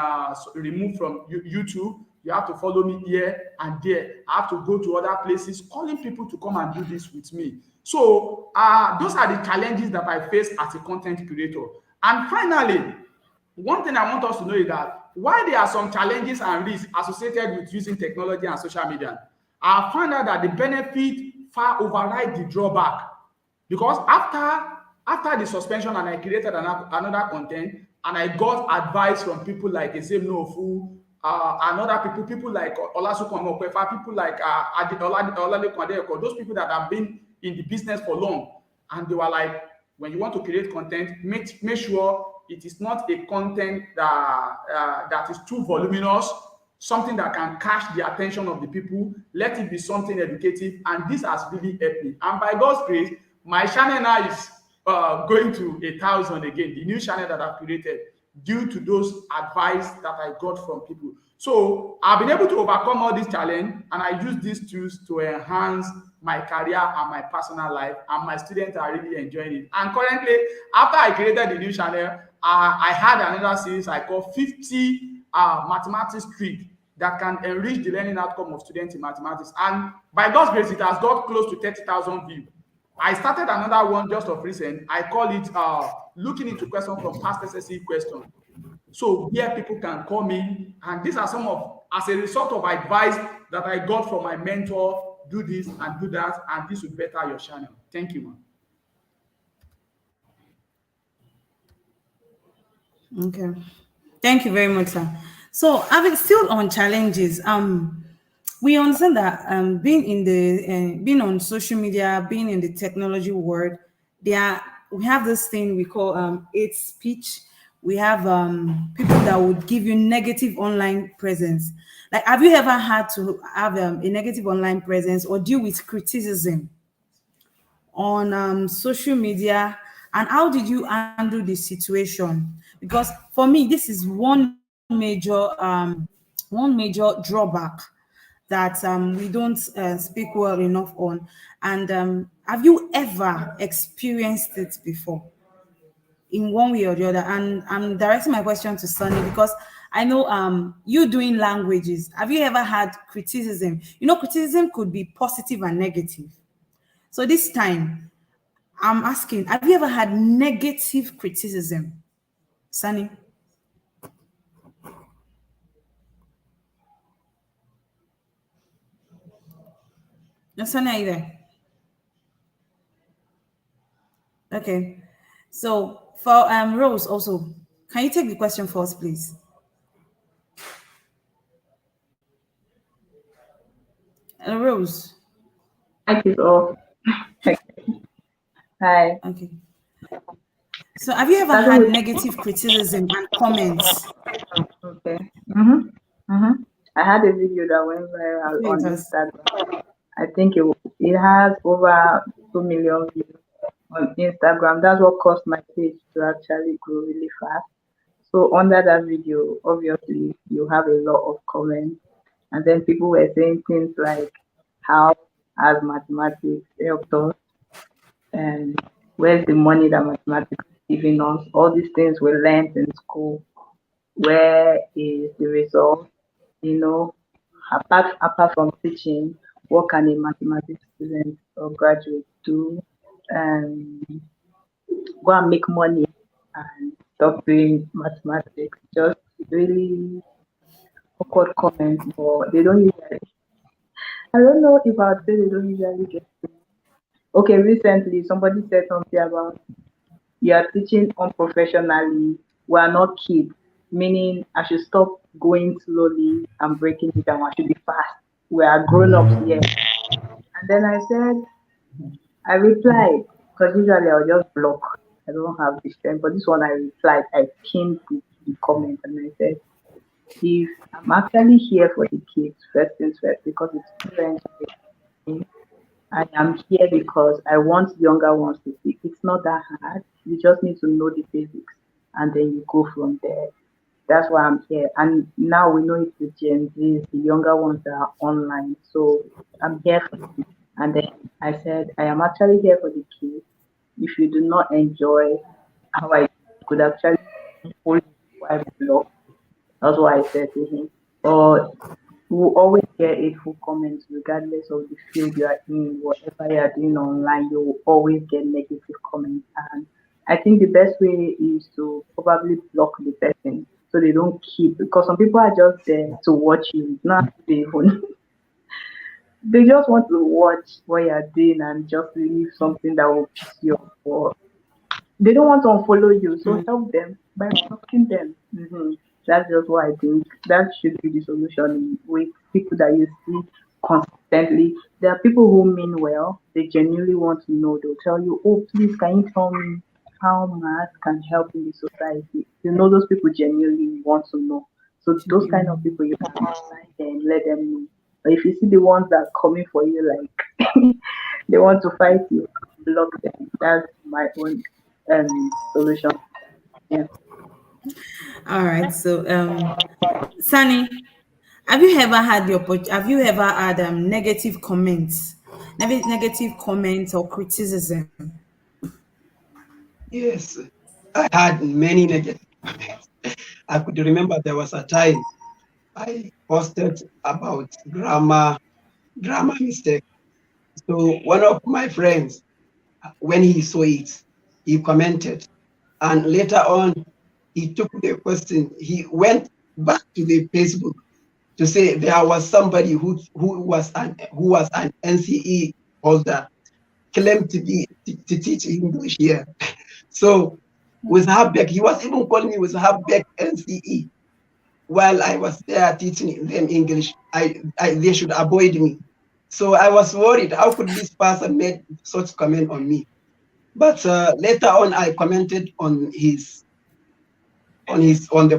removed from YouTube. You have to follow me here and there. I have to go to other places, calling people to come and do this with me. So those are the challenges that I face as a content creator. And finally, one thing I want us to know is that while there are some challenges and risks associated with using technology and social media, I found out that the benefit far override the drawback. Because after the suspension and I created another content, and I got advice from people like Esem Nofu, and other people like Olasunkun Okwefa, people like Olalekan Adeyeko, those people that have been in the business for long, and they were like, when you want to create content, make sure it is not a content that is too voluminous, something that can catch the attention of the people. Let it be something educative, and this has really helped me. And by God's grace, my channel now is going to 1,000 again, the new channel that I've created, due to those advice that I got from people. So I've been able to overcome all this challenge, and I use these tools to enhance my career and my personal life, and my students are really enjoying it. And currently, after I created the new channel, I had another series I call 50 Mathematics Street that can enrich the learning outcome of students in mathematics. And by God's grace, it has got close to 30,000 views. I started another one just of recent. I call it looking into questions from past SSC questions. So here people can come in, and these are some of, as a result of advice that I got from my mentor, do this and do that, and this will better your channel. Thank you, man. Okay. Thank you very much, sir. So having still on challenges, we understand that being on social media, being in the technology world, we have this thing we call hate speech. We have people that would give you negative online presence. Like, have you ever had to have a negative online presence or deal with criticism on social media? And how did you handle the situation? Because for me, this is one major drawback that we don't speak well enough on. And have you ever experienced it before, in one way or the other? And I'm directing my question to Sunny because I know you doing languages. Have you ever had criticism? Criticism could be positive and negative. So this time, I'm asking, have you ever had negative criticism? Sunny? No, Sunny, are you there? Okay. So for Rose also, can you take the question for us, please? Rose. Thank you all. Hi. Okay. So have you ever had negative criticism and comments? Okay. I had a video that went viral Sure on it has. Instagram. I think it has over 2 million views on Instagram. That's what caused my page to actually grow really fast. So under that video, obviously you have a lot of comments, and then people were saying things like, "How has mathematics helped us?" and "Where's the money that mathematics is giving us? All these things we learned in school, where is the result? You know, apart from teaching, what can a mathematics student or graduate do? Um, Go and make money and stop doing mathematics." Just really awkward comments, but they don't usually. I don't know if I'd say they don't usually get. Okay, recently somebody said something about you are teaching unprofessionally. We are not kids, meaning I should stop going slowly and breaking it down. I should be fast. We are grown ups here. And then I replied, because usually I'll just block. I don't have the strength. But this one I replied, I pinned the comment and I said, if I'm actually here for the kids, first things first, because it's parents. I am here because I want younger ones to see. It's not that hard. You just need to know the basics and then you go from there. That's why I'm here. And now we know it's the Gen Zs, the younger ones that are online. So I'm here for them. And then I said, I am actually here for the kids. If you do not enjoy how I could actually hold why blog. That's what I said to him. But we will always get hateful comments regardless of the field you are in, whatever you are doing online, you will always get negative comments. And I think the best way is to probably block the person so they don't keep, because some people are just there to watch you, not they even they just want to watch what you're doing and just leave something that will piss you off, or they don't want to unfollow you. So help them by blocking them. That's just what I think. That should be the solution with people that you see consistently. There are people who mean well. They genuinely want to know. They'll tell you, "Oh, please, can you tell me how math can help in the society?" You know, those people genuinely want to know. So those kind of people, you can find them, let them know. But if you see the ones that are coming for you, like they want to fight you, block them. That's my own solution. Yeah. All right. So, Sunny, have you ever had negative comments or criticism? Yes, I had many negative comments. I could remember there was a time I posted about grammar mistake. So one of my friends, when he saw it, he commented, and later on, he took the question. He went back to the Facebook to say there was somebody who was an NCE holder claimed to teach English here. So with Habek, he was even calling me with Habek NCE. While I was there teaching them English, they should avoid me. So I was worried, how could this person make such comment on me? But later on, I commented on the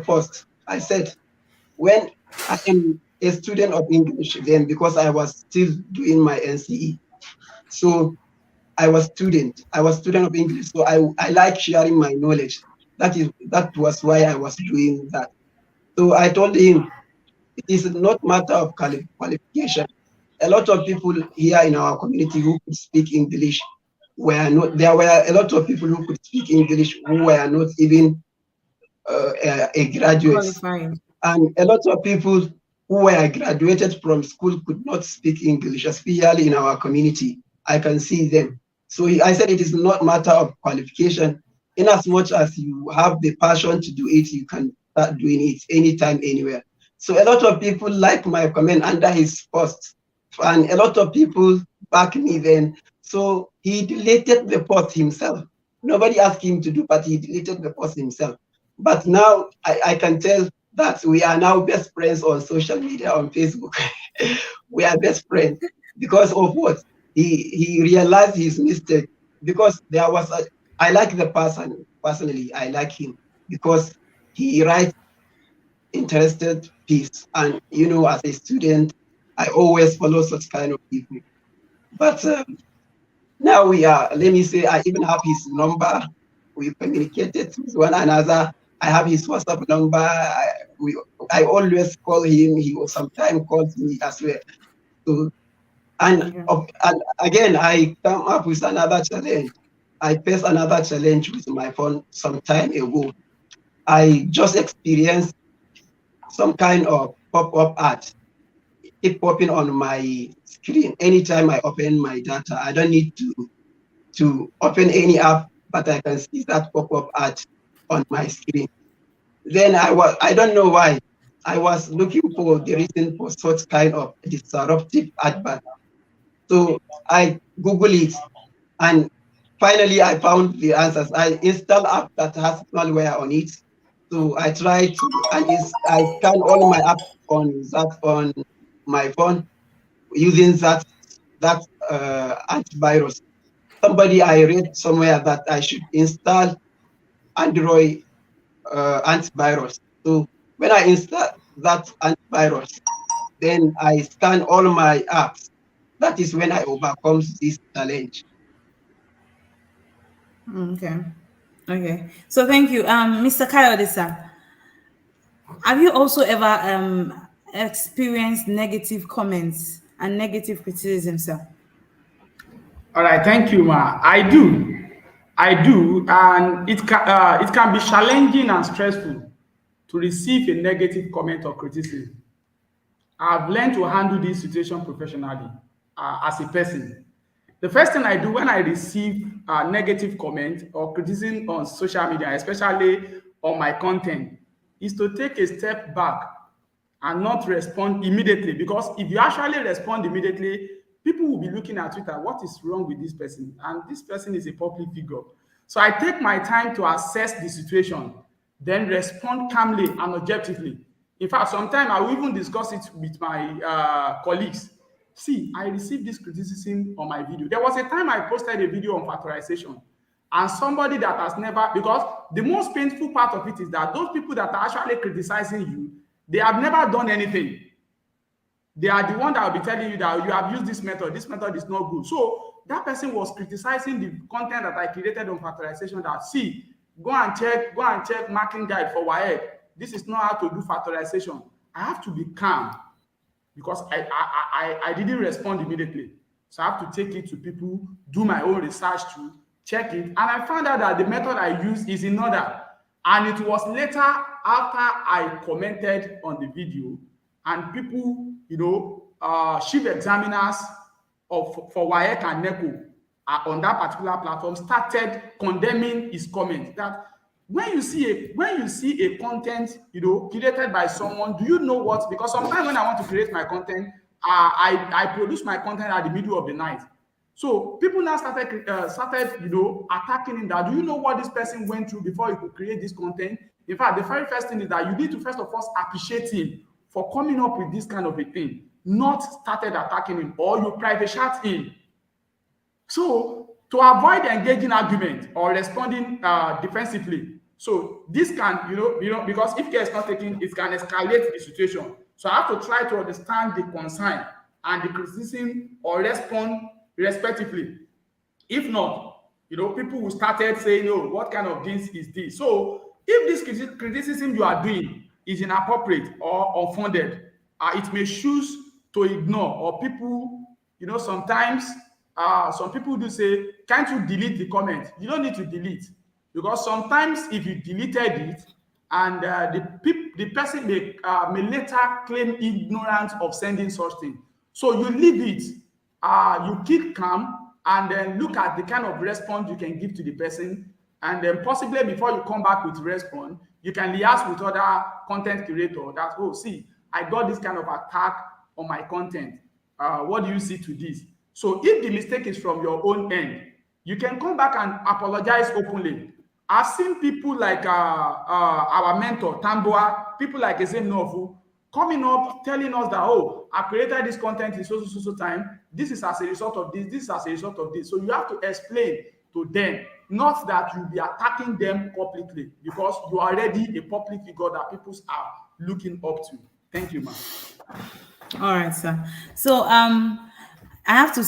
post. I said, when I am a student of English then, because I was still doing my NCE. So I was student of English. So I like sharing my knowledge. That was why I was doing that. So I told him, it is not matter of qualification. A lot of people here in our community who could speak English there were a lot of people who could speak English who were not even a graduate. Qualifying. And a lot of people who were graduated from school could not speak English, especially in our community. I can see them. So I said it is not matter of qualification. In as much as you have the passion to do it, you can start doing it anytime, anywhere. So a lot of people like my comment under his post, and a lot of people back me then. So he deleted the post himself. Nobody asked him to do, but he deleted the post himself. But now I can tell that we are now best friends on social media, on Facebook. We are best friends because of what? He realized his mistake, because there was I like the person personally. I like him because he writes interested peace. And as a student, I always follow such kind of people. But now let me say, I even have his number. We communicated with one another. I have his WhatsApp number. I always call him. He will sometimes calls me as well. So, and again, I come up with another challenge. I faced another challenge with my phone some time ago. I just experienced some kind of pop-up ad. It popping on my screen anytime I open my data. I don't need to open any app, but I can see that pop-up ad on my screen. Then I don't know why, I was looking for the reason for such kind of disruptive advert. So I Google it, and finally I found the answers. I installed app that has malware on it. So I tried to, I scan all my apps on my phone using that antivirus. I read somewhere that I should install Android antivirus. So when I install that antivirus, then I scan all my apps. That is when I overcome this challenge. Okay. So thank you, Mr. Kayode. Have you also ever experienced negative comments and negative criticism, sir? All right, thank you, ma. I do, and it can be challenging and stressful to receive a negative comment or criticism. I've learned to handle this situation professionally as a person. The first thing I do when I receive negative comment or criticism on social media, especially on my content, is to take a step back and not respond immediately. Because if you actually respond immediately, people will be looking at Twitter, what is wrong with this person? And this person is a public figure. So I take my time to assess the situation, then respond calmly and objectively. In fact, sometimes I will even discuss it with my colleagues. See, I received this criticism on my video. There was a time I posted a video on factorization, and somebody that has never, because the most painful part of it is that those people that are actually criticizing you, they have never done anything. They are the one that will be telling you that you have used this method is not good. So that person was criticizing the content that I created on factorization, that see, go and check marking guide for WAEC. This is not how to do factorization. I have to be calm because I didn't respond immediately. So I have to take it to people, do my own research to check it. And I found out that the method I used is in order. And it was later after I commented on the video and people, chief examiners for WAEC and NECO on that particular platform started condemning his comment. That when you see a content, created by someone, do you know what? Because sometimes when I want to create my content, I produce my content at the middle of the night. So people now started attacking him. That do you know what this person went through before he could create this content? In fact, the very first thing is that you need to first of all appreciate him for coming up with this kind of a thing, not started attacking him or you private chat him. So to avoid engaging argument or responding defensively, so this can, because if care is not taken, it can escalate the situation. So I have to try to understand the concern and the criticism or respond respectively. If not, people will started saying, "Oh, what kind of this is this?" So if this criticism you are doing is inappropriate or unfounded, it may choose to ignore. Or people, sometimes some people do say, "Can't you delete the comment?" You don't need to delete, because sometimes if you deleted it and the person may later claim ignorance of sending such thing, so you leave it. You keep calm and then look at the kind of response you can give to the person, and then possibly before you come back with response, you can liaise with other content creator that, "Oh, see, I got this kind of attack on my content. What do you see to this?" So if the mistake is from your own end, you can come back and apologize openly. I've seen people like our mentor, Tamboa, people like Ezem Novu, coming up telling us that, "Oh, I created this content in so time. This is as a result of this. This is as a result of this." So you have to explain to them, not that you'll be attacking them publicly, because you are already a public figure that people are looking up to. Thank you, ma'am. All right, sir. So I have to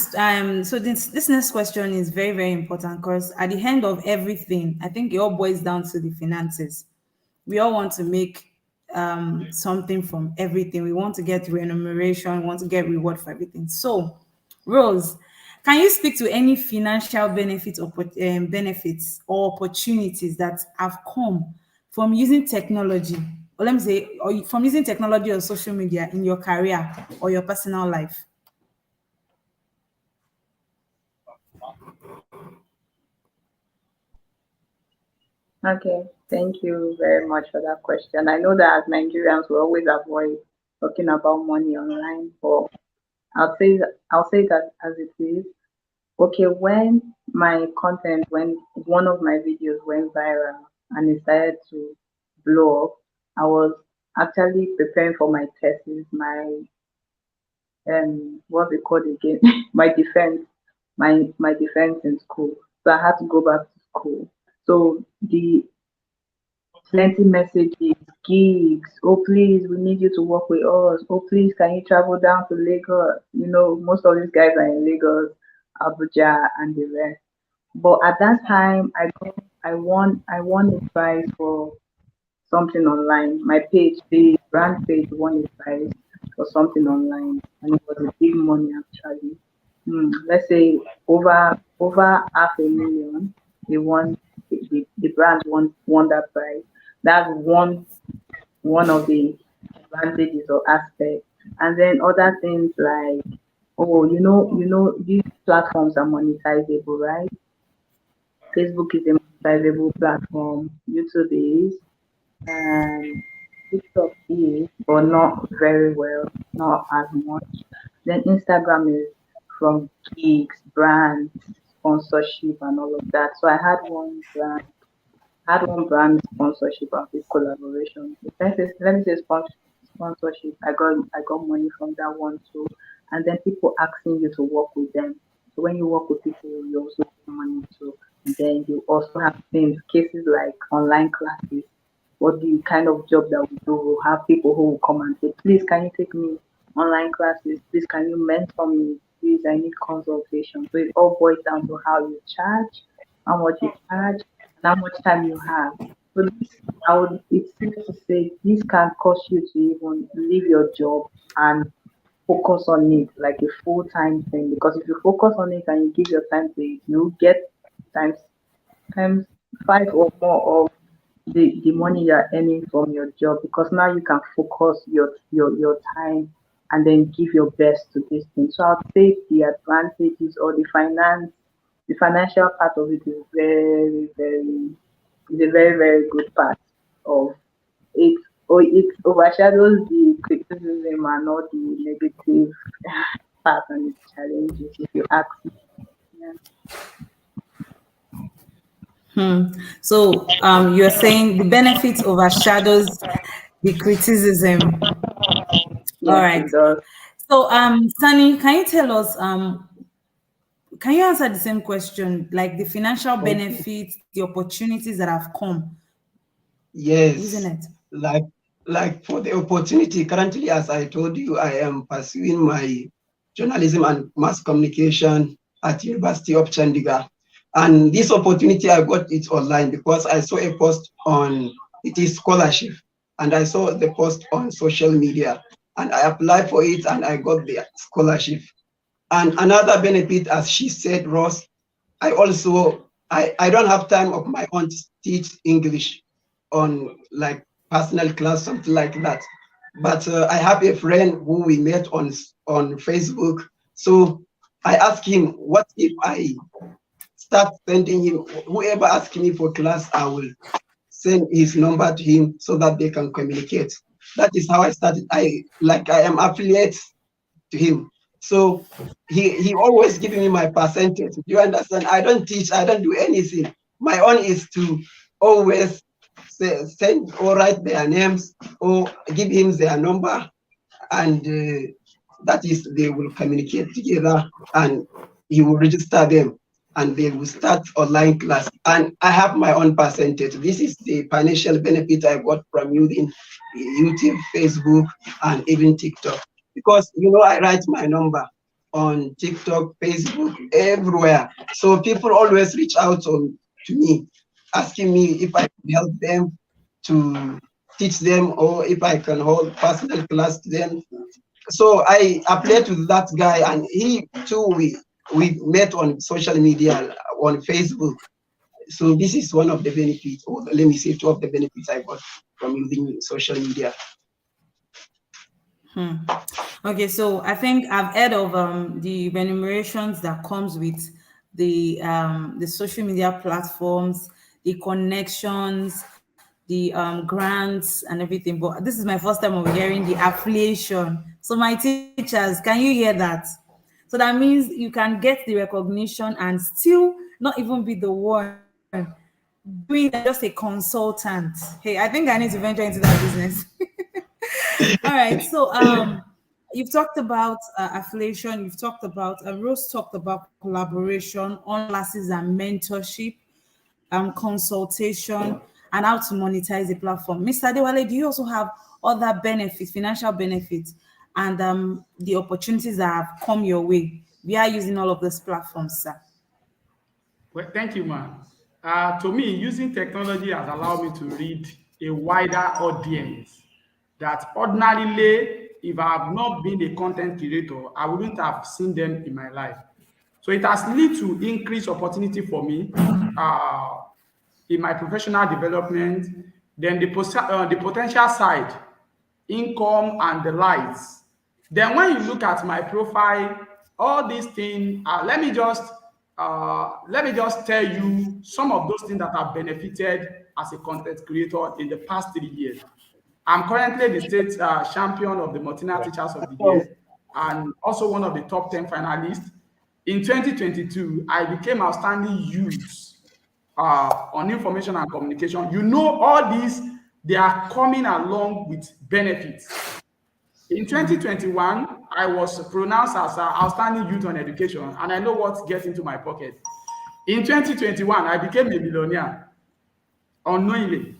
so this next question is very, very important because at the end of everything, I think it all boils down to the finances. We all want to make something from everything. We want to get remuneration, we want to get reward for everything. So, Rose, can you speak to any financial benefits or opportunities that have come from using technology, or let me say, or from using technology or social media in your career or your personal life? Okay, thank you very much for that question. I know that as Nigerians, we always avoid talking about money online, but I'll say that as it is. Okay, when my content, when one of my videos went viral and it started to blow up, I was actually preparing for my thesis, my what's it called again? My defense, my defense in school. So I had to go back to school. So the plenty messages, gigs. Oh, please, we need you to work with us. Oh, please, can you travel down to Lagos? You know, most of these guys are in Lagos, Abuja, and the rest. But at that time, I won a prize for something online. My page, the brand page, won a prize for something online, and it was a big money actually. Let's say over 500,000. They won the brand won that prize. That's one of the advantages or aspects. And then other things like, oh, these platforms are monetizable, right? Facebook is a monetizable platform. YouTube is, and TikTok is, but not very well, not as much. Then Instagram is from gigs, brands, sponsorship, and all of that. So I had one brand sponsorship and with collaboration. Let me say sponsorship. I got money from that one too. And then people asking you to work with them. So when you work with people, you also get money too. And then you also have things, cases like online classes. What the kind of job that we do, we'll have people who will come and say, please can you take me online classes? Please can you mentor me? Please I need consultation. So it all boils down to how you charge, how much you charge, how much time you have. So this, it's safe to say this can cause you to even leave your job and focus on it like a full-time thing. Because if you focus on it and you give your time to it, you get times times five or more of the money you're earning from your job, because now you can focus your time and then give your best to this thing. So I'll say the advantages or the financial part of it is is a very, very good part of it, or it overshadows the criticism and all the negative part and the challenges, if you ask me. Yeah. So you're saying the benefits overshadows the criticism. All Yes, right. it does. So Sunny, can you tell us can you answer the same question, like the financial Okay. benefits, the opportunities that have come using Yes, it? like for the opportunity, currently, as I told you, I am pursuing my journalism and mass communication at University of Chandigarh. And this opportunity, I got it online because I saw a post on it is scholarship, and I saw the post on social media, and I applied for it, and I got the scholarship. And another benefit, as she said, Ross, I don't have time of my own to teach English on like personal class, something like that. But I have a friend who we met on Facebook. So I asked him, what if I start sending him, whoever asks me for class, I will send his number to him so that they can communicate. That is how I started. I am affiliate to him. So he always giving me my percentage. Do you understand? I don't teach, I don't do anything. My own is to always send or write their names or give him their number, and that is they will communicate together and he will register them. and they will start online class. And I have my own percentage. This is the financial benefit I got from using YouTube, Facebook, and even TikTok. Because I write my number on TikTok, Facebook, everywhere. So people always reach out to me, asking me if I can help them to teach them, or if I can hold personal class to them. So I applied to that guy, and he too, we met on social media, on Facebook. So this is one of the benefits, or let me say two of the benefits I got from using social media. Okay, so I think I've heard of the remunerations that comes with the social media platforms, the connections, the grants and everything. But this is my first time of hearing the affiliation. So my teachers, can you hear that? So that means you can get the recognition and still not even be the one doing just a consultant. Hey, I think I need to venture into that business. All right. So you've talked about affiliation. You've talked about Rose talked about collaboration, on classes and mentorship, consultation, and how to monetize the platform. Mr. Adewale, do you also have other benefits, financial benefits, and the opportunities that have come your way? We are using all of these platforms, sir. Well, thank you, ma'am. To me, using technology has allowed me to reach a wider audience that ordinarily, if I have not been a content creator, I wouldn't have seen them in my life. So it has led to increased opportunity for me in my professional development. Then the potential side, income and the lights. Then when you look at my profile, all these things, let me just tell you some of those things that have benefited as a content creator in the past 3 years. I'm currently the state champion of the Martina Teachers of the Year, and also one of the top 10 finalists. In 2022, I became outstanding youth on information and communication. All these, they are coming along with benefits. In 2021, I was pronounced as an outstanding youth on education, and I know what gets into my pocket. In 2021, I became a millionaire unknowingly,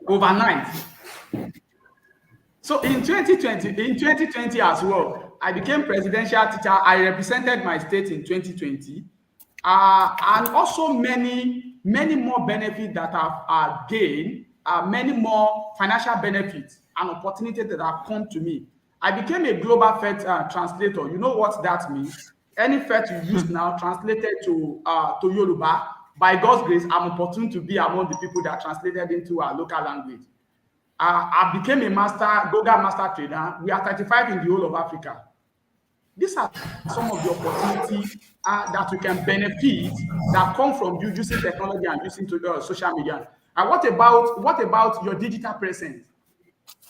overnight. So in 2020 as well, I became presidential teacher. I represented my state in 2020, and also many more benefits that have gained, many more financial benefits and opportunities that have come to me. I became a global FET translator. You know what that means? Any FET you use now translated to Yoruba. By God's grace, I'm opportune to be among the people that translated into our local language. I became a Goga master trader. We are 35 in the whole of Africa. These are some of the opportunities that you can benefit that come from you using technology and using social media. And what about your digital presence?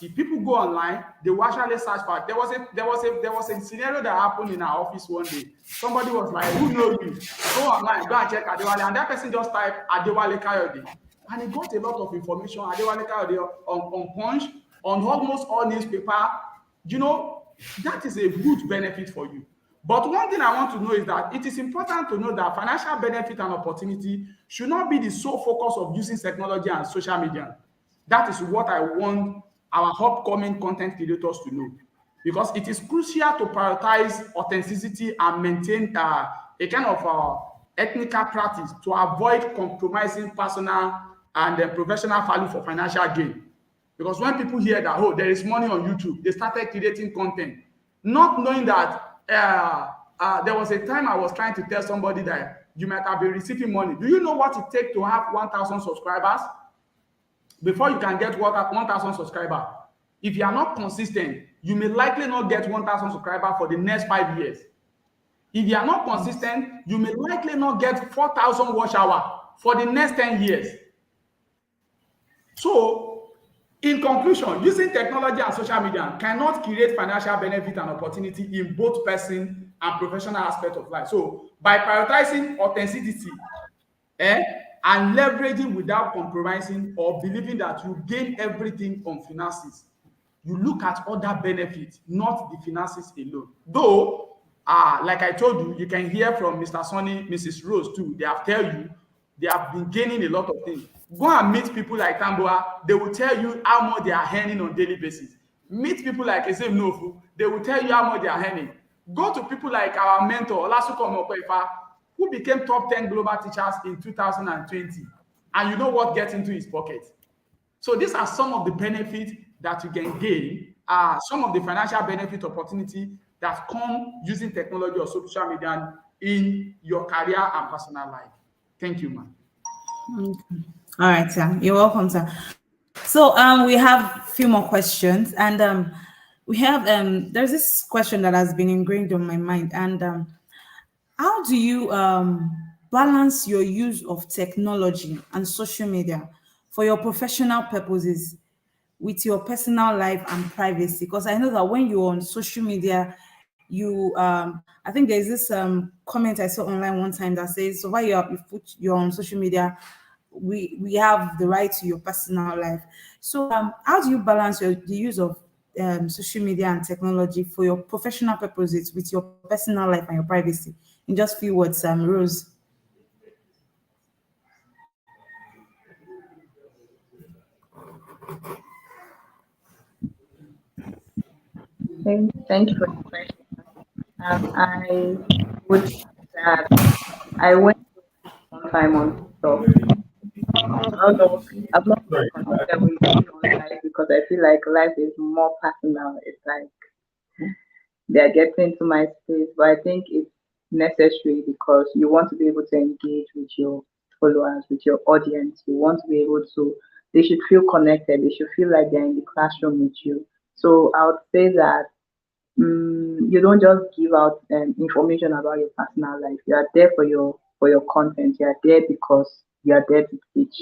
If people go online, they will actually search for it. There was a scenario that happened in our office one day. Somebody was like, "Who knows you? Go online, go and check Adewale," and that person just typed Adewale Kayode. And he got a lot of information, Adewale Kayode, on Punch, on almost all newspaper. That is a good benefit for you. But one thing I want to know is that it is important to know that financial benefit and opportunity should not be the sole focus of using technology and social media. That is what I want our upcoming content creators to know. Because it is crucial to prioritize authenticity and maintain a kind of technical practice to avoid compromising personal and professional value for financial gain. Because when people hear that, there is money on YouTube, they started creating content, not knowing that there was a time I was trying to tell somebody that you might have been receiving money. Do you know what it takes to have 1,000 subscribers? Before you can get 1,000 subscribers, if you are not consistent, you may likely not get 1,000 subscribers for the next 5 years. If you are not consistent, you may likely not get 4,000 watch hours for the next 10 years. So, in conclusion, using technology and social media cannot create financial benefit and opportunity in both personal and professional aspects of life. So, by prioritizing authenticity and leveraging without compromising or believing that you gain everything on finances, you look at other benefits, not the finances alone. Though Like I told you, you can hear from Mr. Sonny, Mrs. Rose too. They have tell you they have been gaining a lot of things. Go and meet people like Tamboa. They will tell you how much they are earning on daily basis. Meet people like Ezem Nofu. They will tell you how much they are earning. Go to people like our mentor, Olasukomi Okoifa, who became top 10 global teachers in 2020. And you know what gets into his pocket. So these are some of the benefits that you can gain, some of the financial benefit opportunity that come using technology or social media in your career and personal life. Thank you, man. Okay. All right, sir. You're welcome, sir. So we have a few more questions, and we have there's this question that has been ingrained on my mind, and how do you balance your use of technology and social media for your professional purposes with your personal life and privacy? Because I know that when you're on social media, you I think there's this comment I saw online one time that says, so while you're on social media, we have the right to your personal life. So how do you balance the use of social media and technology for your professional purposes with your personal life and your privacy? In just few words, Rose. Thank you for the question. I would say that I went one time on TikTok. I'm not very comfortable with being on life because I feel like life is more personal. It's like they're getting to my space, but I think it's necessary because you want to be able to engage with your followers, with your audience. You want to be able to, they should feel connected. They should feel like they're in the classroom with you. So I would say that you don't just give out information about your personal life. You are there for your content. You are there because you are there to teach.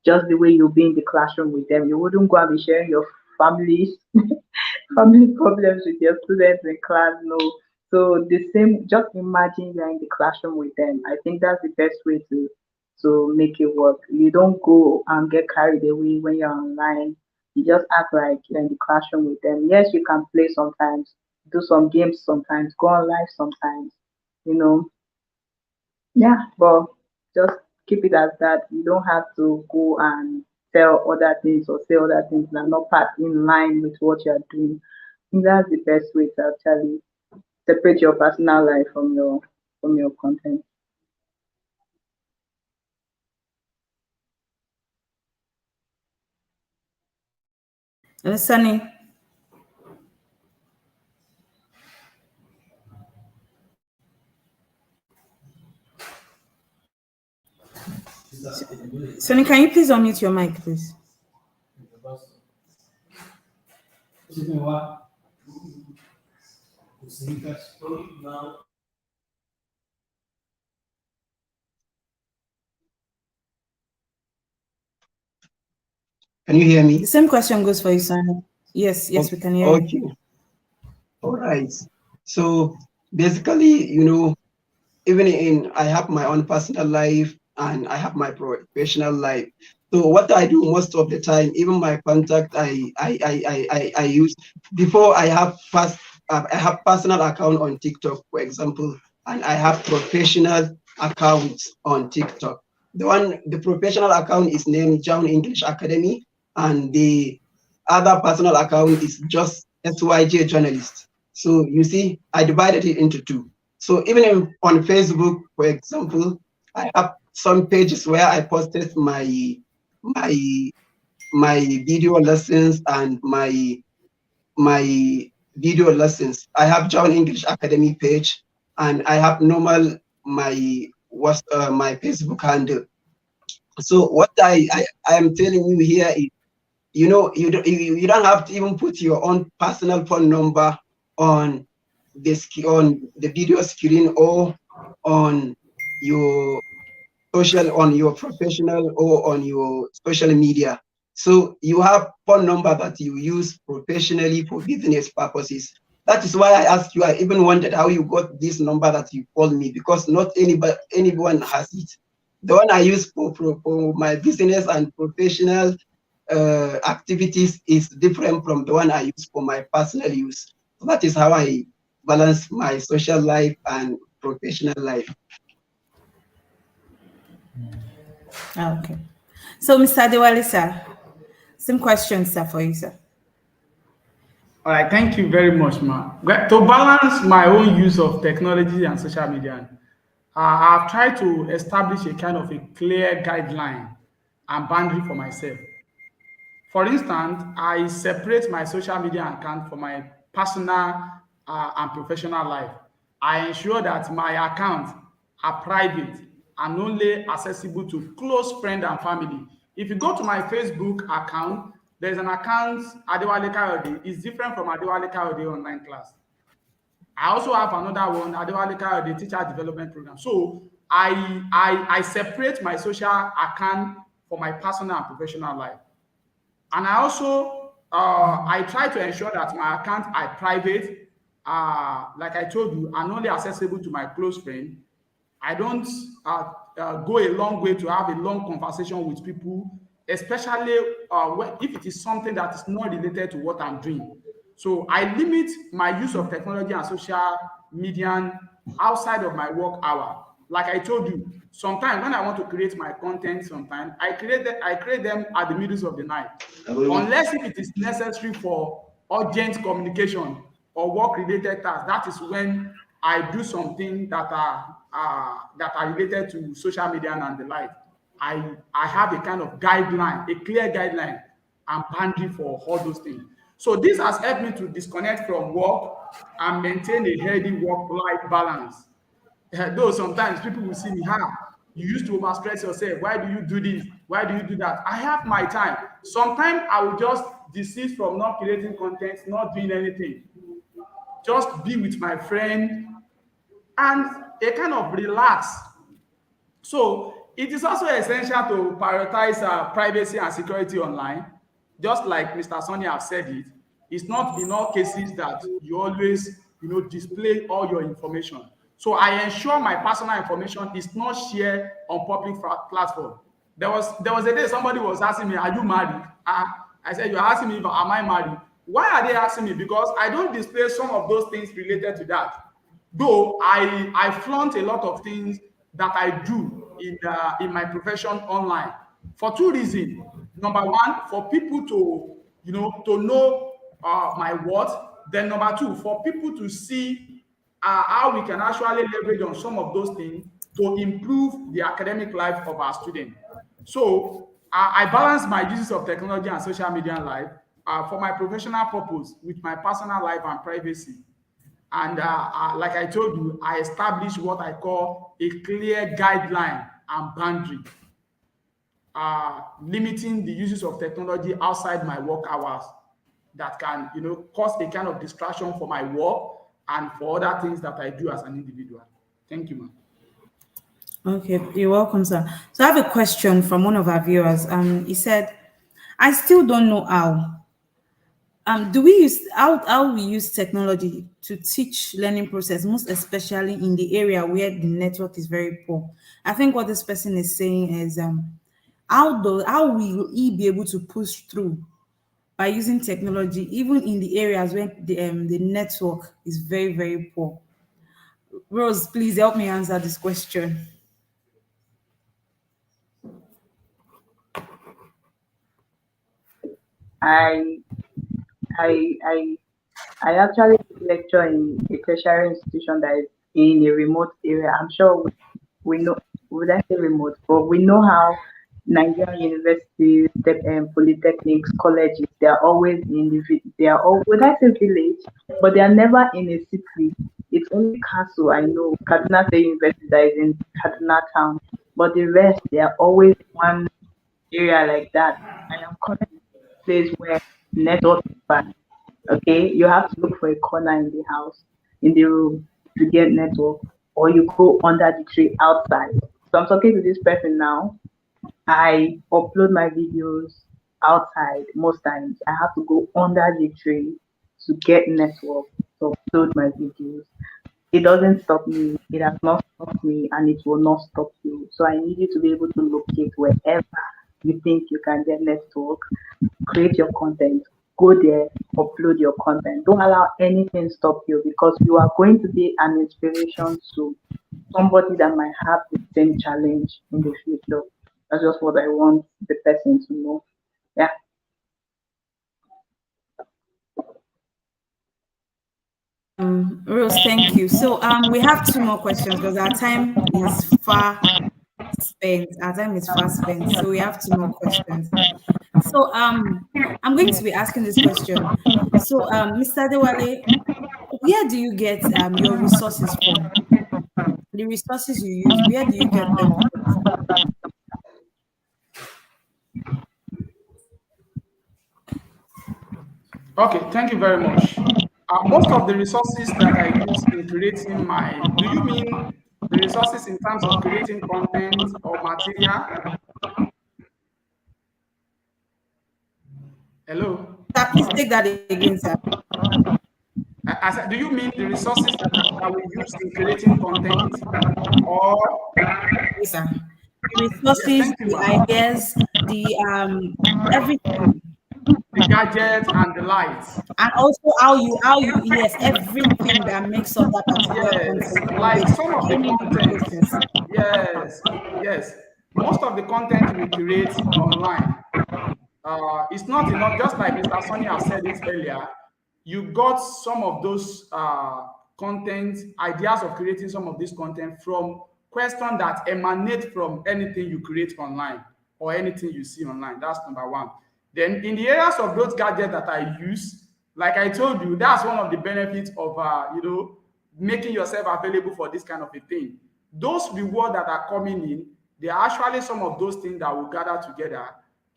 Just the way you'll be in the classroom with them, you wouldn't go and be sharing your family's family problems with your students in class. No. So the same. Just imagine you're in the classroom with them. I think that's the best way to make it work. You don't go and get carried away when you're online. You just act like you're in the classroom with them. Yes, you can play sometimes, do some games sometimes, go on live sometimes, you know. Yeah, but just keep it as that. You don't have to go and tell other things or say other things that are not part in line with what you're doing. I think that's the best way to actually separate your personal life from your content. Sunny. Sunny, can you please unmute your mic, please? Can you hear me? The same question goes for you, Sunny. Yes, we can hear you. Okay. All right. So basically, even I have my own personal life and I have my professional life. So what I do most of the time, even my contact, I use before I have personal account on TikTok, for example, and I have professional accounts on TikTok. The professional account is named John English Academy, and the other personal account is just SYJ Journalist. So you see, I divided it into two. So even on Facebook, for example, I have some pages where I posted my video lessons and my video lessons. I have John English Academy page, and I have normal my Facebook handle. So what I am telling you here is, you don't have to even put your own personal phone number on the video screen or on your professional or on your social media. So you have phone number that you use professionally for business purposes. That is why I asked you. I even wondered how you got this number that you called me, because not anyone has it. The one I use for my business and professional activities is different from the one I use for my personal use. So that is how I balance my social life and professional life. Okay. So, Mr. Adewale, sir, some questions, sir, for you, sir. All right, thank you very much, ma. To balance my own use of technology and social media, I've tried to establish a kind of a clear guideline and boundary for myself. For instance, I separate my social media account from my personal and professional life. I ensure that my accounts are private and only accessible to close friends and family. If you go to my Facebook account, there's an account Adewale Kayode. It's different from Adewale Kayode online class. I also have another one, Adewale Kayode Teacher Development Program. So I separate my social account for my personal and professional life. And I also I try to ensure that my accounts are private, like I told you, and only accessible to my close friend. I don't go a long way to have a long conversation with people, especially if it is something that is not related to what I'm doing. So I limit my use of technology and social media outside of my work hour. Like I told you, sometimes when I want to create my content, sometimes I create them at the middle of the night. Unless if it is necessary for urgent communication or work-related tasks, that is when I do something that are related to social media and the like. I have a kind of guideline, a clear guideline and boundary for all those things. So this has helped me to disconnect from work and maintain a healthy work-life balance. Though sometimes people will see me, you used to overstress yourself. Why do you do this? Why do you do that? I have my time. Sometimes I will just desist from not creating content, not doing anything. Just be with my friend and a kind of relax. So it is also essential to prioritize privacy and security online. Just like Mr. Sonny have said it, it's not in all cases that you always, display all your information. So I ensure my personal information is not shared on public platform. There was a day somebody was asking me, "Are you married?" I said, "You're asking me, am I married?" Why are they asking me? Because I don't display some of those things related to that. Though I flaunt a lot of things that I do in my profession online for two reasons. Number one, for people to know my worth. Then number two, for people to see how we can actually leverage on some of those things to improve the academic life of our students. So I balance my uses of technology and social media life for my professional purpose with my personal life and privacy. And like I told you, I established what I call a clear guideline and boundary, limiting the uses of technology outside my work hours that can, cause a kind of distraction for my work and for other things that I do as an individual. Thank you, ma'am. Okay, you're welcome, sir. So I have a question from one of our viewers. He said, "I still don't know how. Do we use how we use technology to teach learning process, most especially in the area where the network is very poor?" I think what this person is saying is, how will he be able to push through by using technology, even in the areas where the network is very, very poor? Rose, please help me answer this question. I I I I actually lecture in a tertiary institution that is in a remote area. I'm sure we know, would I say remote, but we know how Nigerian universities, polytechnics, colleges, they are always in they are all, would I say village, but they are never in a city. It's only Castle, I know, Kaduna State University that is in Kaduna town, but the rest, they are always one area like that. I am currently in a place where network is bad. Okay, you have to look for a corner in the house, in the room to get network, or you go under the tree outside. So I'm talking to this person now. I upload my videos outside most times. I have to go under the tree to get network to upload my videos. It doesn't stop me. It has not stopped me, and it will not stop you. So I need you to be able to locate wherever you think you can get network, create your content, go there, upload your content. Don't allow anything stop you, because you are going to be an inspiration to somebody that might have the same challenge in the future. That's just what I want the person to know. Yeah. Rose, thank you. So we have two more questions because our time is far spent. Our time is fast spent. So we have two more questions. So I'm going to be asking this question. So Mr. Dewale, where do you get your resources from? The resources you use, where do you get them from? Okay, thank you very much. Most of the resources that I use in creating do you mean the resources in terms of creating content or material? Hello? Sir, please take that again, sir. I said, do you mean the resources that we use in creating content or? Yes, sir. The Yes, resources, thank you, the ma'am. ideas, the everything. The gadgets and the lights. And also yes, everything that makes up that particular Yes, content from like the some of the beginning to the content. process. Yes, yes. Most of the content we create online, it's not enough. Just like Mr. Sonny has said it earlier, you got some of those content ideas of creating some of this content from questions that emanate from anything you create online or anything you see online. That's number one. Then in the areas of those gadgets that I use, like I told you, that's one of the benefits of making yourself available for this kind of a thing. Those rewards that are coming in, they are actually some of those things that will gather together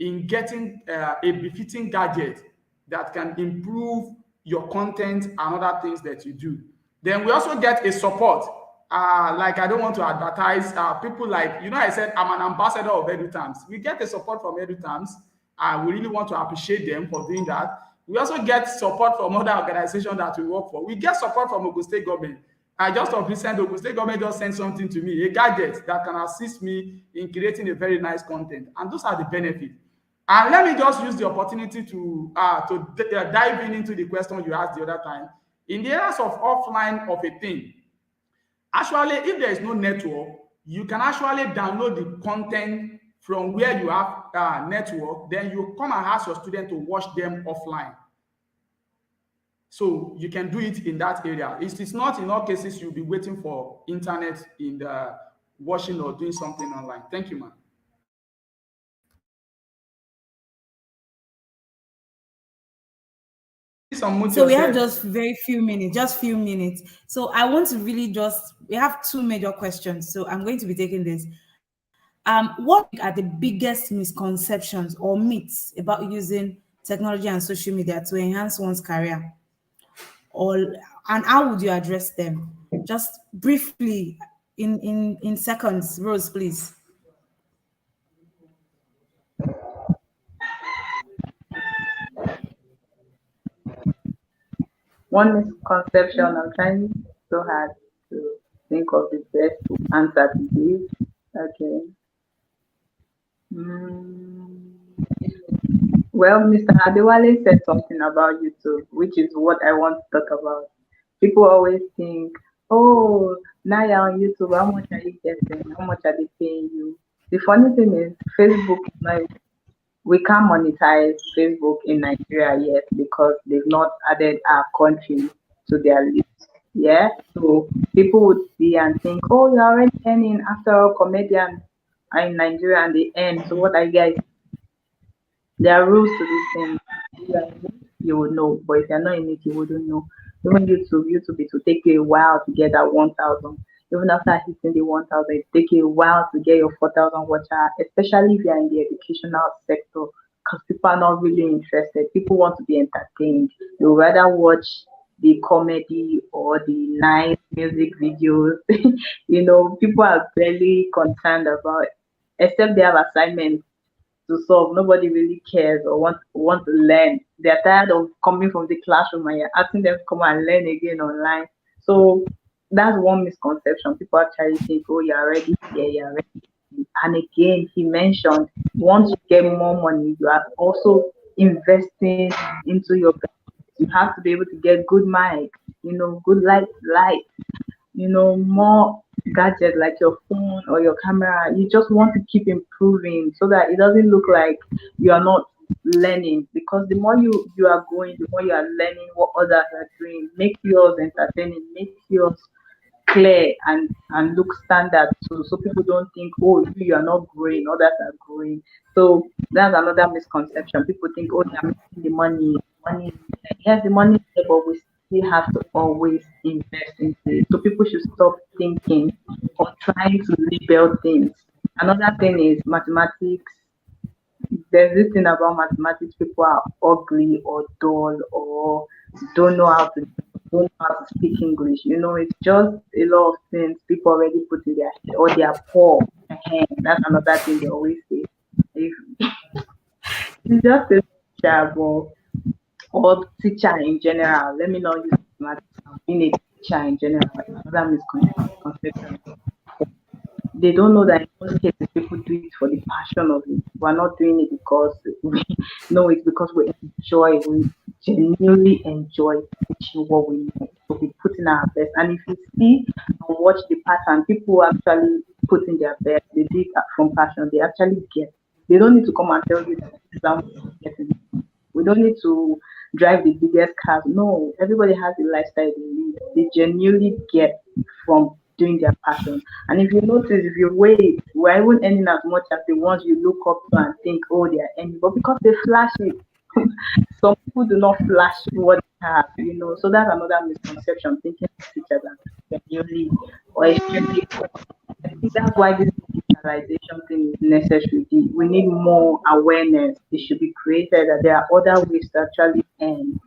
in getting a befitting gadget that can improve your content and other things that you do. Then we also get a support. Like I don't want to advertise people like, I said I'm an ambassador of EduTimes. We get a support from EduTimes, and we really want to appreciate them for doing that. We also get support from other organizations that we work for. We get support from Ogun State government. I just of recent, Ogun State government just sent something to me, a gadget that can assist me in creating a very nice content. And those are the benefits. And let me just use the opportunity to dive into the question you asked the other time. In the areas of offline of a thing, actually, if there is no network, you can actually download the content from where you have network, then you come and ask your student to watch them offline. So you can do it in that area. It's not in all cases you'll be waiting for internet in the watching or doing something online. Thank you, ma'am. So we have just very few minutes, So I want to really we have two major questions. So I'm going to be taking this. What are the biggest misconceptions or myths about using technology and social media to enhance one's career? And how would you address them? Just briefly, in seconds. Rose, please. One misconception, I'm trying so hard to think of the best answer to give. Okay. Well, Mr. Adewale said something about YouTube, which is what I want to talk about. People always think, oh, now you're on YouTube, how much are you getting? How much are they paying you? The funny thing is, Facebook is not, we can't monetize Facebook in Nigeria yet because they've not added our country to their list. Yeah, so people would see and think, oh, you're already earning after all comedians are in Nigeria and they earn. So what are you guys? There are rules to this thing. You would know, but if you're not in it, you wouldn't know. Even YouTube, it will take you a while to get that 1,000. Even after hitting the 1,000, it will take you a while to get your 4,000 watcher, especially if you're in the educational sector, because people are not really interested. People want to be entertained. They would rather watch the comedy or the nice music videos. People are barely concerned about, except they have assignments to solve. Nobody really cares or want to learn. They're tired of coming from the classroom and you're asking them to come and learn again online. So that's one misconception. People actually think, oh, you're already here, you're already here. And again, he mentioned once you get more money, you are also investing into your business. You have to be able to get good mic, good light, more gadgets like your phone or your camera. You just want to keep improving so that it doesn't look like you are not learning, because the more you are going, the more you are learning what others are doing. Make yours entertaining, make yours clear and look standard too, so people don't think, oh, you are not growing, others are growing. So that's another misconception. People think, oh, they're making the money. Yes, the money is there, but we still have to always invest into it. So people should stop thinking or trying to label things. Another thing is mathematics. There's this thing about mathematics: people are ugly or dull or don't know how to don't know how to speak English. It's just a lot of things people already put in their head, or they are poor. That's another thing they always say. If it's just a teacher or teacher in general, let me not use mathematics. Being a teacher in general, another misconception. They don't know that in most cases people do it for the passion of it. We're not doing it because we know it's because we genuinely enjoy teaching what we know. So we put in our best. And if you see and watch the pattern, people actually put in their best, they do it from passion, they actually get. They don't need to come and tell you that this is how much you're getting. We don't need to drive the biggest cars. No, everybody has a lifestyle they live. They genuinely get from doing their passion. And if you notice, if you wait, we're even earning as much as the ones you look up to and think, oh, they are earning, but because they flash it. Some people do not flash what they have, So that's another misconception, thinking teachers are genuinely or extremely. I think that's why this digitalization thing is necessary. We need more awareness. It should be created that there are other ways to actually earn.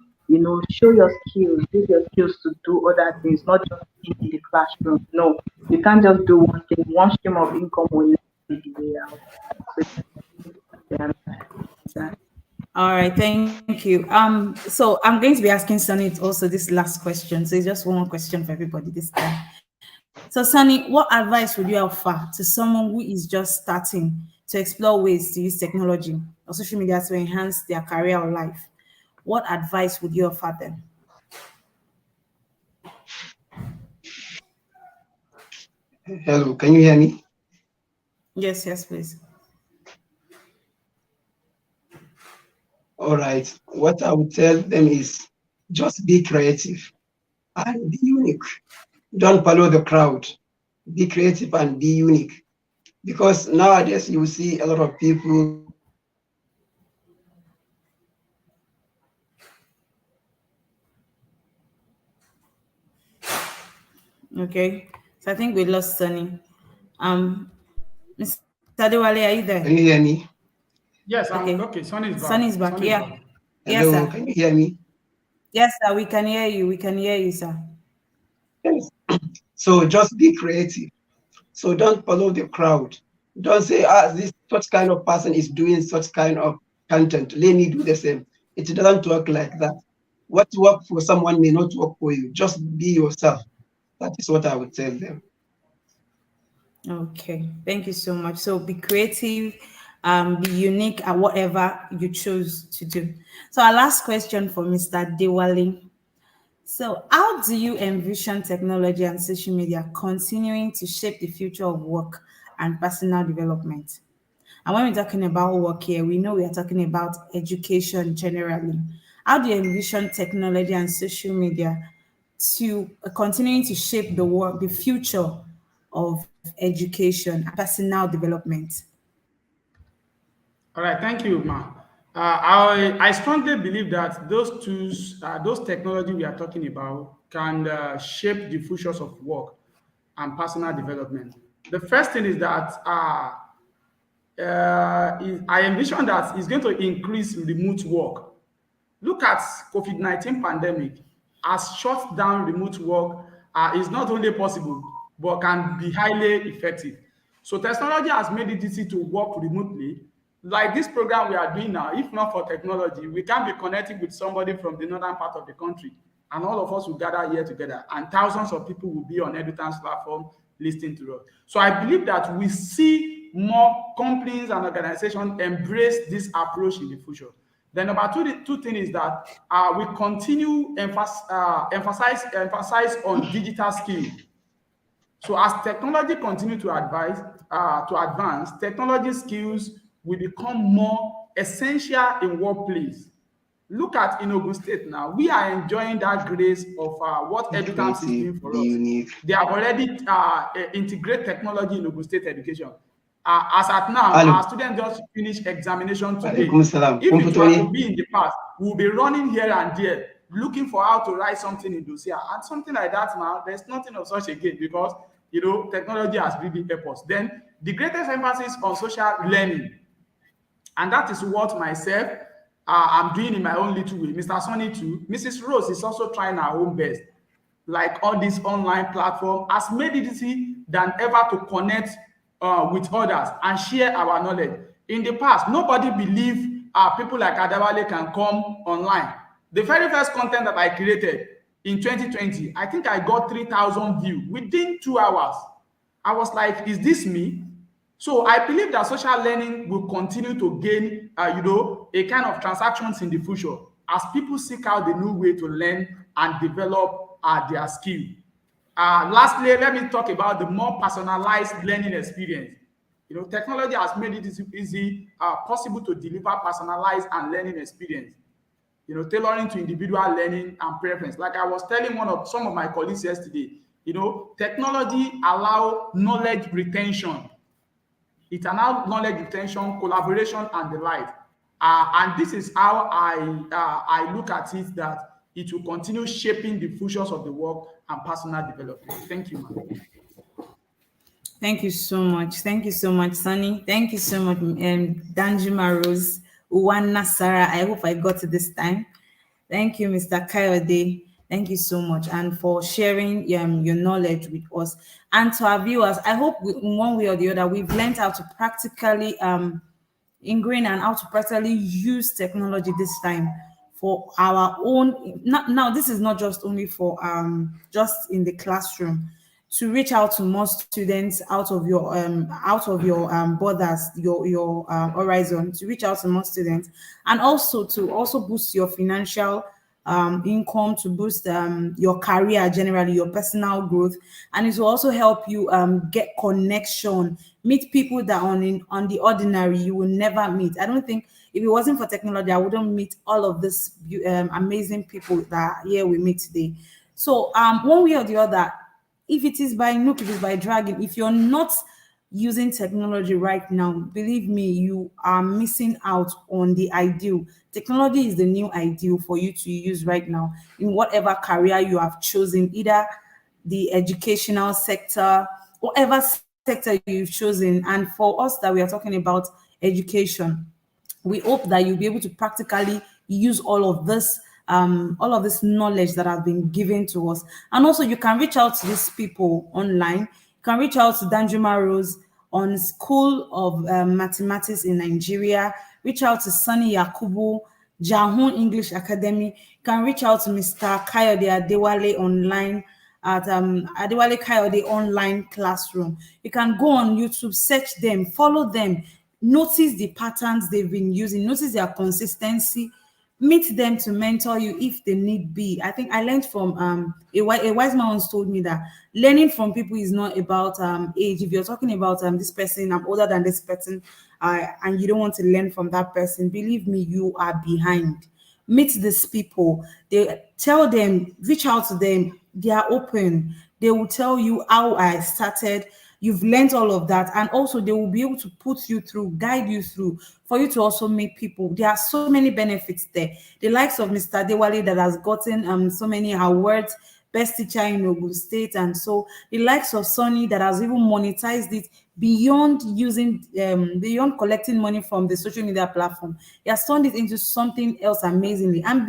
Show your skills, use your skills to do other things, not just in the classroom. No, you can't just do one thing. One stream of income will never be the way out. So, all right, thank you. So I'm going to be asking Sunny also this last question. So it's just one more question for everybody this time. So Sunny, what advice would you offer to someone who is just starting to explore ways to use technology or social media to enhance their career or life? What advice would you offer them? Hello, can you hear me? Yes, please. All right. What I would tell them is just be creative and be unique. Don't follow the crowd. Be creative and be unique. Because nowadays you see a lot of people. Okay. So I think we lost Sunny. Mr. Adewale, are you there? Can you hear me? Yes, okay. Sunny is back. Sunny is back. Sunny is Yeah. back. Yes, Hello, sir. can you hear me? Yes, sir. We can hear you. We can hear you, sir. Yes. So just be creative. So don't follow the crowd. Don't say, this such kind of person is doing such kind of content. Let me do the same. It doesn't work like that. What works for someone may not work for you. Just be yourself. That is what I would tell them. Okay, thank you so much. So be creative, be unique at whatever you choose to do. So our last question for Mr. Dewale. So how do you envision technology and social media continuing to shape the future of work and personal development? And when we're talking about work here, we know we are talking about education generally. How do you envision technology and social media to continuing to shape the future of education and personal development? All right, thank you, Ma. I strongly believe that those tools, those technology we are talking about, can shape the futures of work and personal development. The first thing is that I envision that it's going to increase remote work. Look at COVID-19 pandemic has shut down remote work. Is not only possible but can be highly effective. So technology has made it easy to work remotely. Like this program we are doing now, if not for technology, we can be connecting with somebody from the northern part of the country, and all of us will gather here together, and thousands of people will be on Edutans platform listening to us. So I believe that we see more companies and organizations embrace this approach in the future. Then number two thing is that we continue emphasize on digital skill. So as technology continue to advance, technology skills will become more essential in workplace. Look at in Ogun State now. We are enjoying that grace of what Educamps is doing for us. They have already integrated technology in Ogun State education. As at now, our students just finished examination today. If it were to be in the past, we'll be running here and there, looking for how to write something in Dosia. And something like that now, there's nothing of such again because, technology has really helped us. Then the greatest emphasis on social learning. And that is what myself, I'm doing in my own little way. Mr. Sonny too. Mrs. Rose is also trying her own best. Like on this online platform has made it easy than ever to connect with others and share our knowledge. In the past, nobody believed people like Adewale can come online. The very first content that I created in 2020, I think I got 3,000 views within 2 hours. I was like, is this me? So I believe that social learning will continue to gain, a kind of transactions in the future as people seek out the new way to learn and develop their skill. Lastly, let me talk about the more personalized learning experience. Technology has made it easy, possible to deliver personalized and learning experience. Tailoring to individual learning and preference. Like I was telling some of my colleagues yesterday, technology allows knowledge retention. It allows knowledge retention, collaboration, and the like. And this is how I look at it, that it will continue shaping the futures of the work and personal development. Thank you, ma'am. Thank you so much. Thank you so much, Sonny. Thank you so much, Danjuma Rose, Uwana Sarah. I hope I got it this time. Thank you, Mr. Kayode. Thank you so much, and for sharing your knowledge with us. And to our viewers, I hope in one way or the other, we've learned how to practically ingrain and how to practically use technology this time for our own. Now, this is not just only for just in the classroom, to reach out to more students out of your borders, your horizon, to reach out to more students, and also to boost your financial income, to boost your career generally, your personal growth, and it will also help you get connection, meet people that on the ordinary you will never meet. I don't think if it wasn't for technology, I wouldn't meet all of this amazing people that here we meet today. So one way or the other, if it is by Nook, if it is by Dragon, if you're not using technology right now, believe me, you are missing out on the ideal. Technology is the new ideal for you to use right now in whatever career you have chosen, either the educational sector, whatever sector you've chosen. And for us that we are talking about education, we hope that you'll be able to practically use all of this knowledge that has been given to us. And also you can reach out to these people online. You can reach out to Danjuma Rose on School of Mathematics in Nigeria. Reach out to Sunny Yakubu, Jahun English Academy. You can reach out to Mr. Kayode Adewale online at Adewale Kayode Online Classroom. You can go on YouTube, search them, follow them, notice the patterns they've been using, notice their consistency, meet them to mentor you if they need be. I think I learned from a wise man once told me that learning from people is not about age. If you're talking about this person, I'm older than this person, and you don't want to learn from that person, believe me, you are behind. Meet these people. They tell them, reach out to them. They are open. They will tell you how I started. You've learned all of that, and also they will be able to put you through, guide you through, for you to also meet people. There are so many benefits there. The likes of Mr. Adewale that has gotten so many awards, best teacher in Ogun State, and so the likes of Sonny that has even monetized it beyond using, beyond collecting money from the social media platform. He has turned it into something else amazingly. And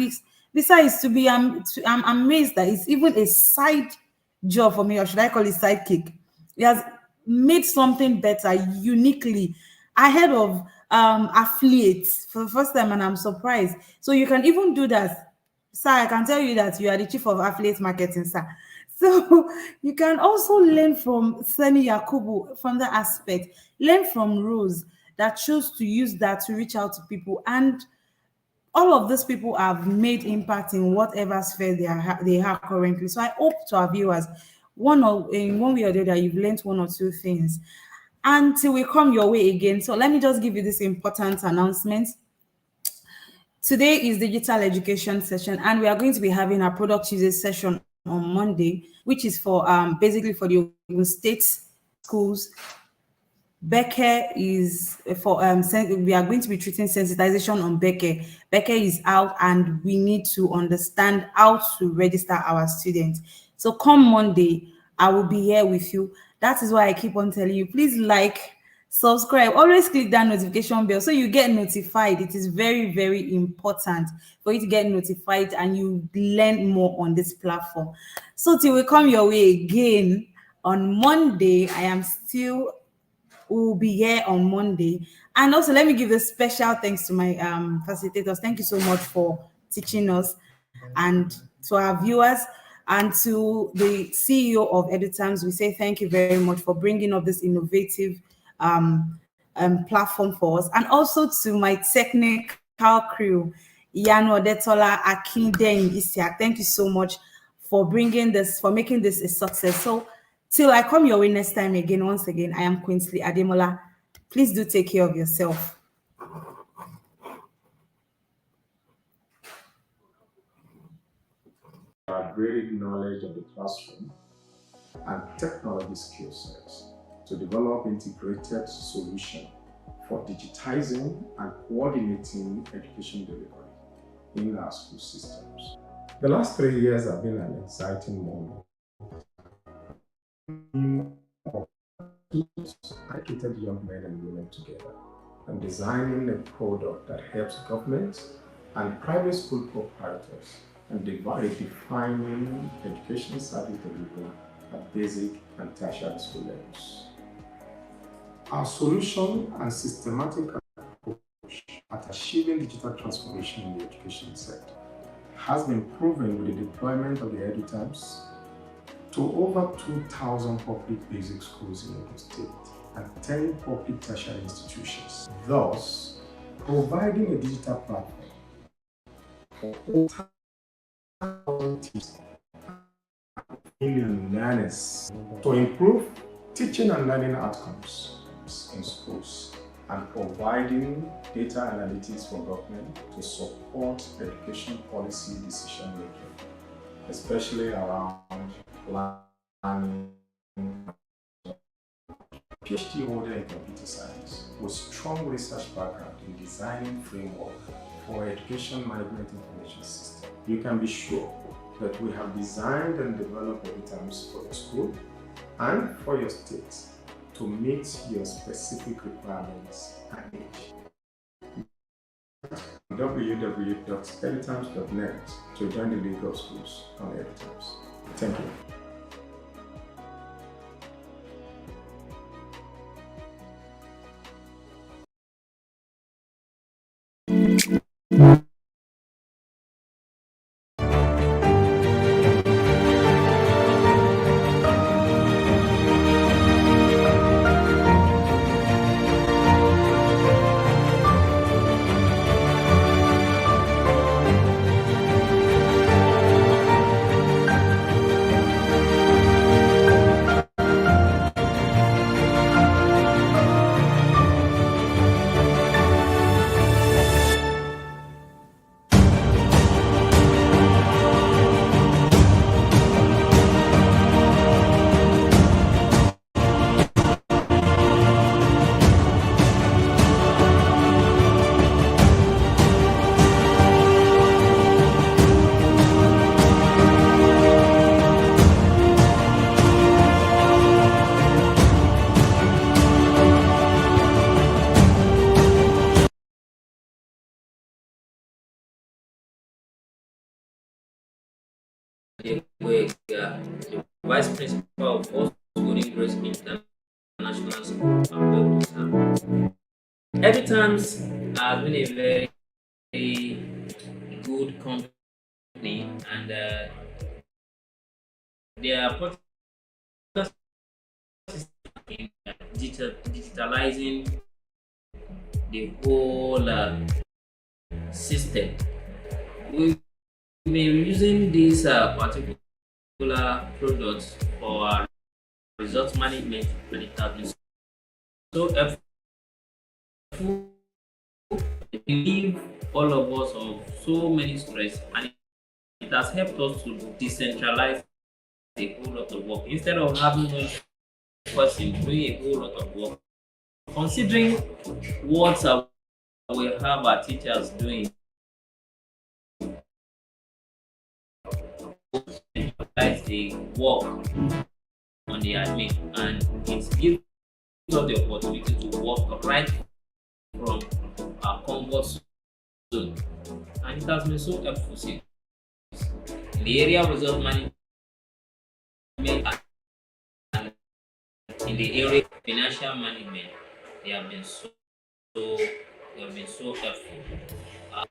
besides, I'm amazed that it's even a side job for me, or should I call it sidekick? He has made something better uniquely ahead of affiliates for the first time, and I'm surprised. So you can even do that, sir. I can tell you that you are the chief of affiliate marketing, sir. So you can also learn from Sunny Yakubu from that aspect. Learn from Rose that chose to use that to reach out to people. And all of these people have made impact in whatever sphere they are currently. So I hope to our viewers, in one way or the other, you've learned one or two things. Until we come your way again, so let me just give you this important announcement. Today is digital education session, and we are going to be having our product usage session on Monday, which is for basically for the Ogun State schools. Becker is for we are going to be treating sensitization on Becker. Becker is out, and we need to understand how to register our students. So come Monday, I will be here with you. That is why I keep on telling you, please like, subscribe, always click that notification bell so you get notified. It is very, very important for you to get notified and you learn more on this platform. So till we come your way again on Monday, will be here on Monday. And also, let me give a special thanks to my facilitators. Thank you so much for teaching us, and to our viewers, and to the CEO of EduTimes. We say thank you very much for bringing up this innovative platform for us, and also to my technical crew, Yano Detola, Akinde, Isiak. Thank you so much for making this a success. So till I come your way next time again, once again, I am Quincy Ademola. Please do take care of yourself. Upgraded knowledge of the classroom and technology skill sets to develop integrated solution for digitizing and coordinating education delivery in our school systems. The last 3 years have been an exciting moment. Educated young men and women together and designing a product that helps governments and private school proprietors and defining education service delivery at basic and tertiary school levels. Our solution and systematic approach at achieving digital transformation in the education sector has been proven with the deployment of the EduTimes to over 2,000 public basic schools in Ogun State and 10 public tertiary institutions, thus providing a digital platform for 8,000 teachers and learners to improve teaching and learning outcomes in schools and providing data analytics for government to support education policy decision making, especially around planning. PhD holder in computer science with strong research background in designing framework for education management information system. You can be sure that we have designed and developed EduTimes for your school and for your state to meet your specific requirements and age. www.edutimes.net to join the League of Schools on EduTimes. Thank you. The Vice Principal of All Golden Grace International School, Abeokuta. EduTimes has been a very, good company, and their product in digitalizing the whole system. We've been using this particular product for our result management, and it has been so helpful. It relieve all of us of so many stress, and it has helped us to decentralize a whole lot of work instead of having one person doing a whole lot of work. Considering what we have our teachers doing, centralize the work on the admin, and it gives us the opportunity to work right from our comfort zone, and it has been so helpful since. In the area of result management and in the area of financial management, they have been so helpful. Uh,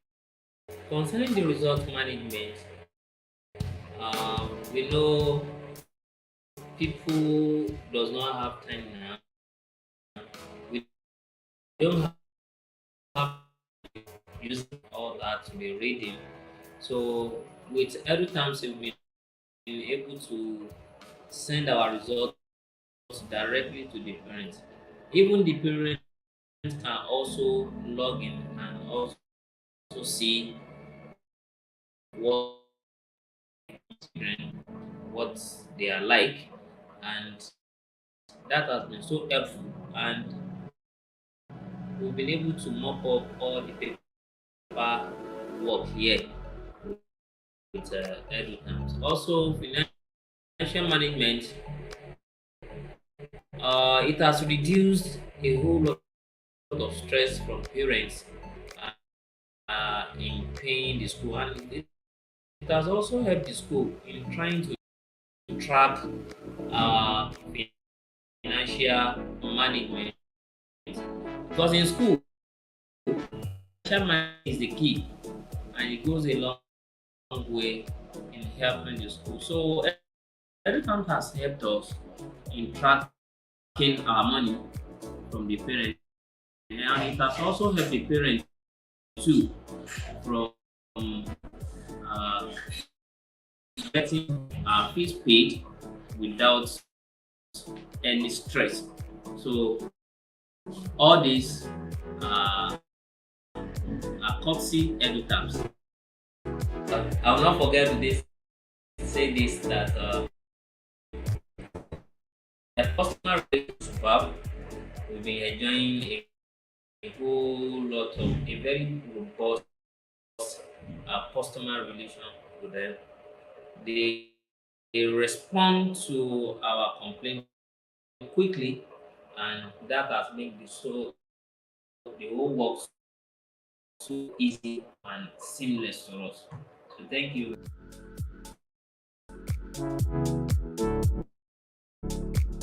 Concerning the result management, we know people does not have time now. We don't have using all that to be reading. So with EduTimes, we've been able to send our results directly to the parents. Even the parents can also log in and also see what what they are like, and that has been so helpful. And we've been able to mop up all the paper work here with EduTimes. Also, financial management, it has reduced a whole lot of stress from parents in paying the school, and it has also helped the school in trying to track uh, financial management. Because in school, financial management is the key, and it goes a long way in helping the school. So EduCamp has helped us in tracking our money from the parents, and it has also helped the parents too from uh, getting our fees paid without any stress. So all these are courtesy EduTimes. I will not forget to say this that the customer relationship, we've been enjoying a whole lot of a very robust customer relation with them. They, they respond to our complaint quickly, and that has made the whole work so easy and seamless to us. So thank you.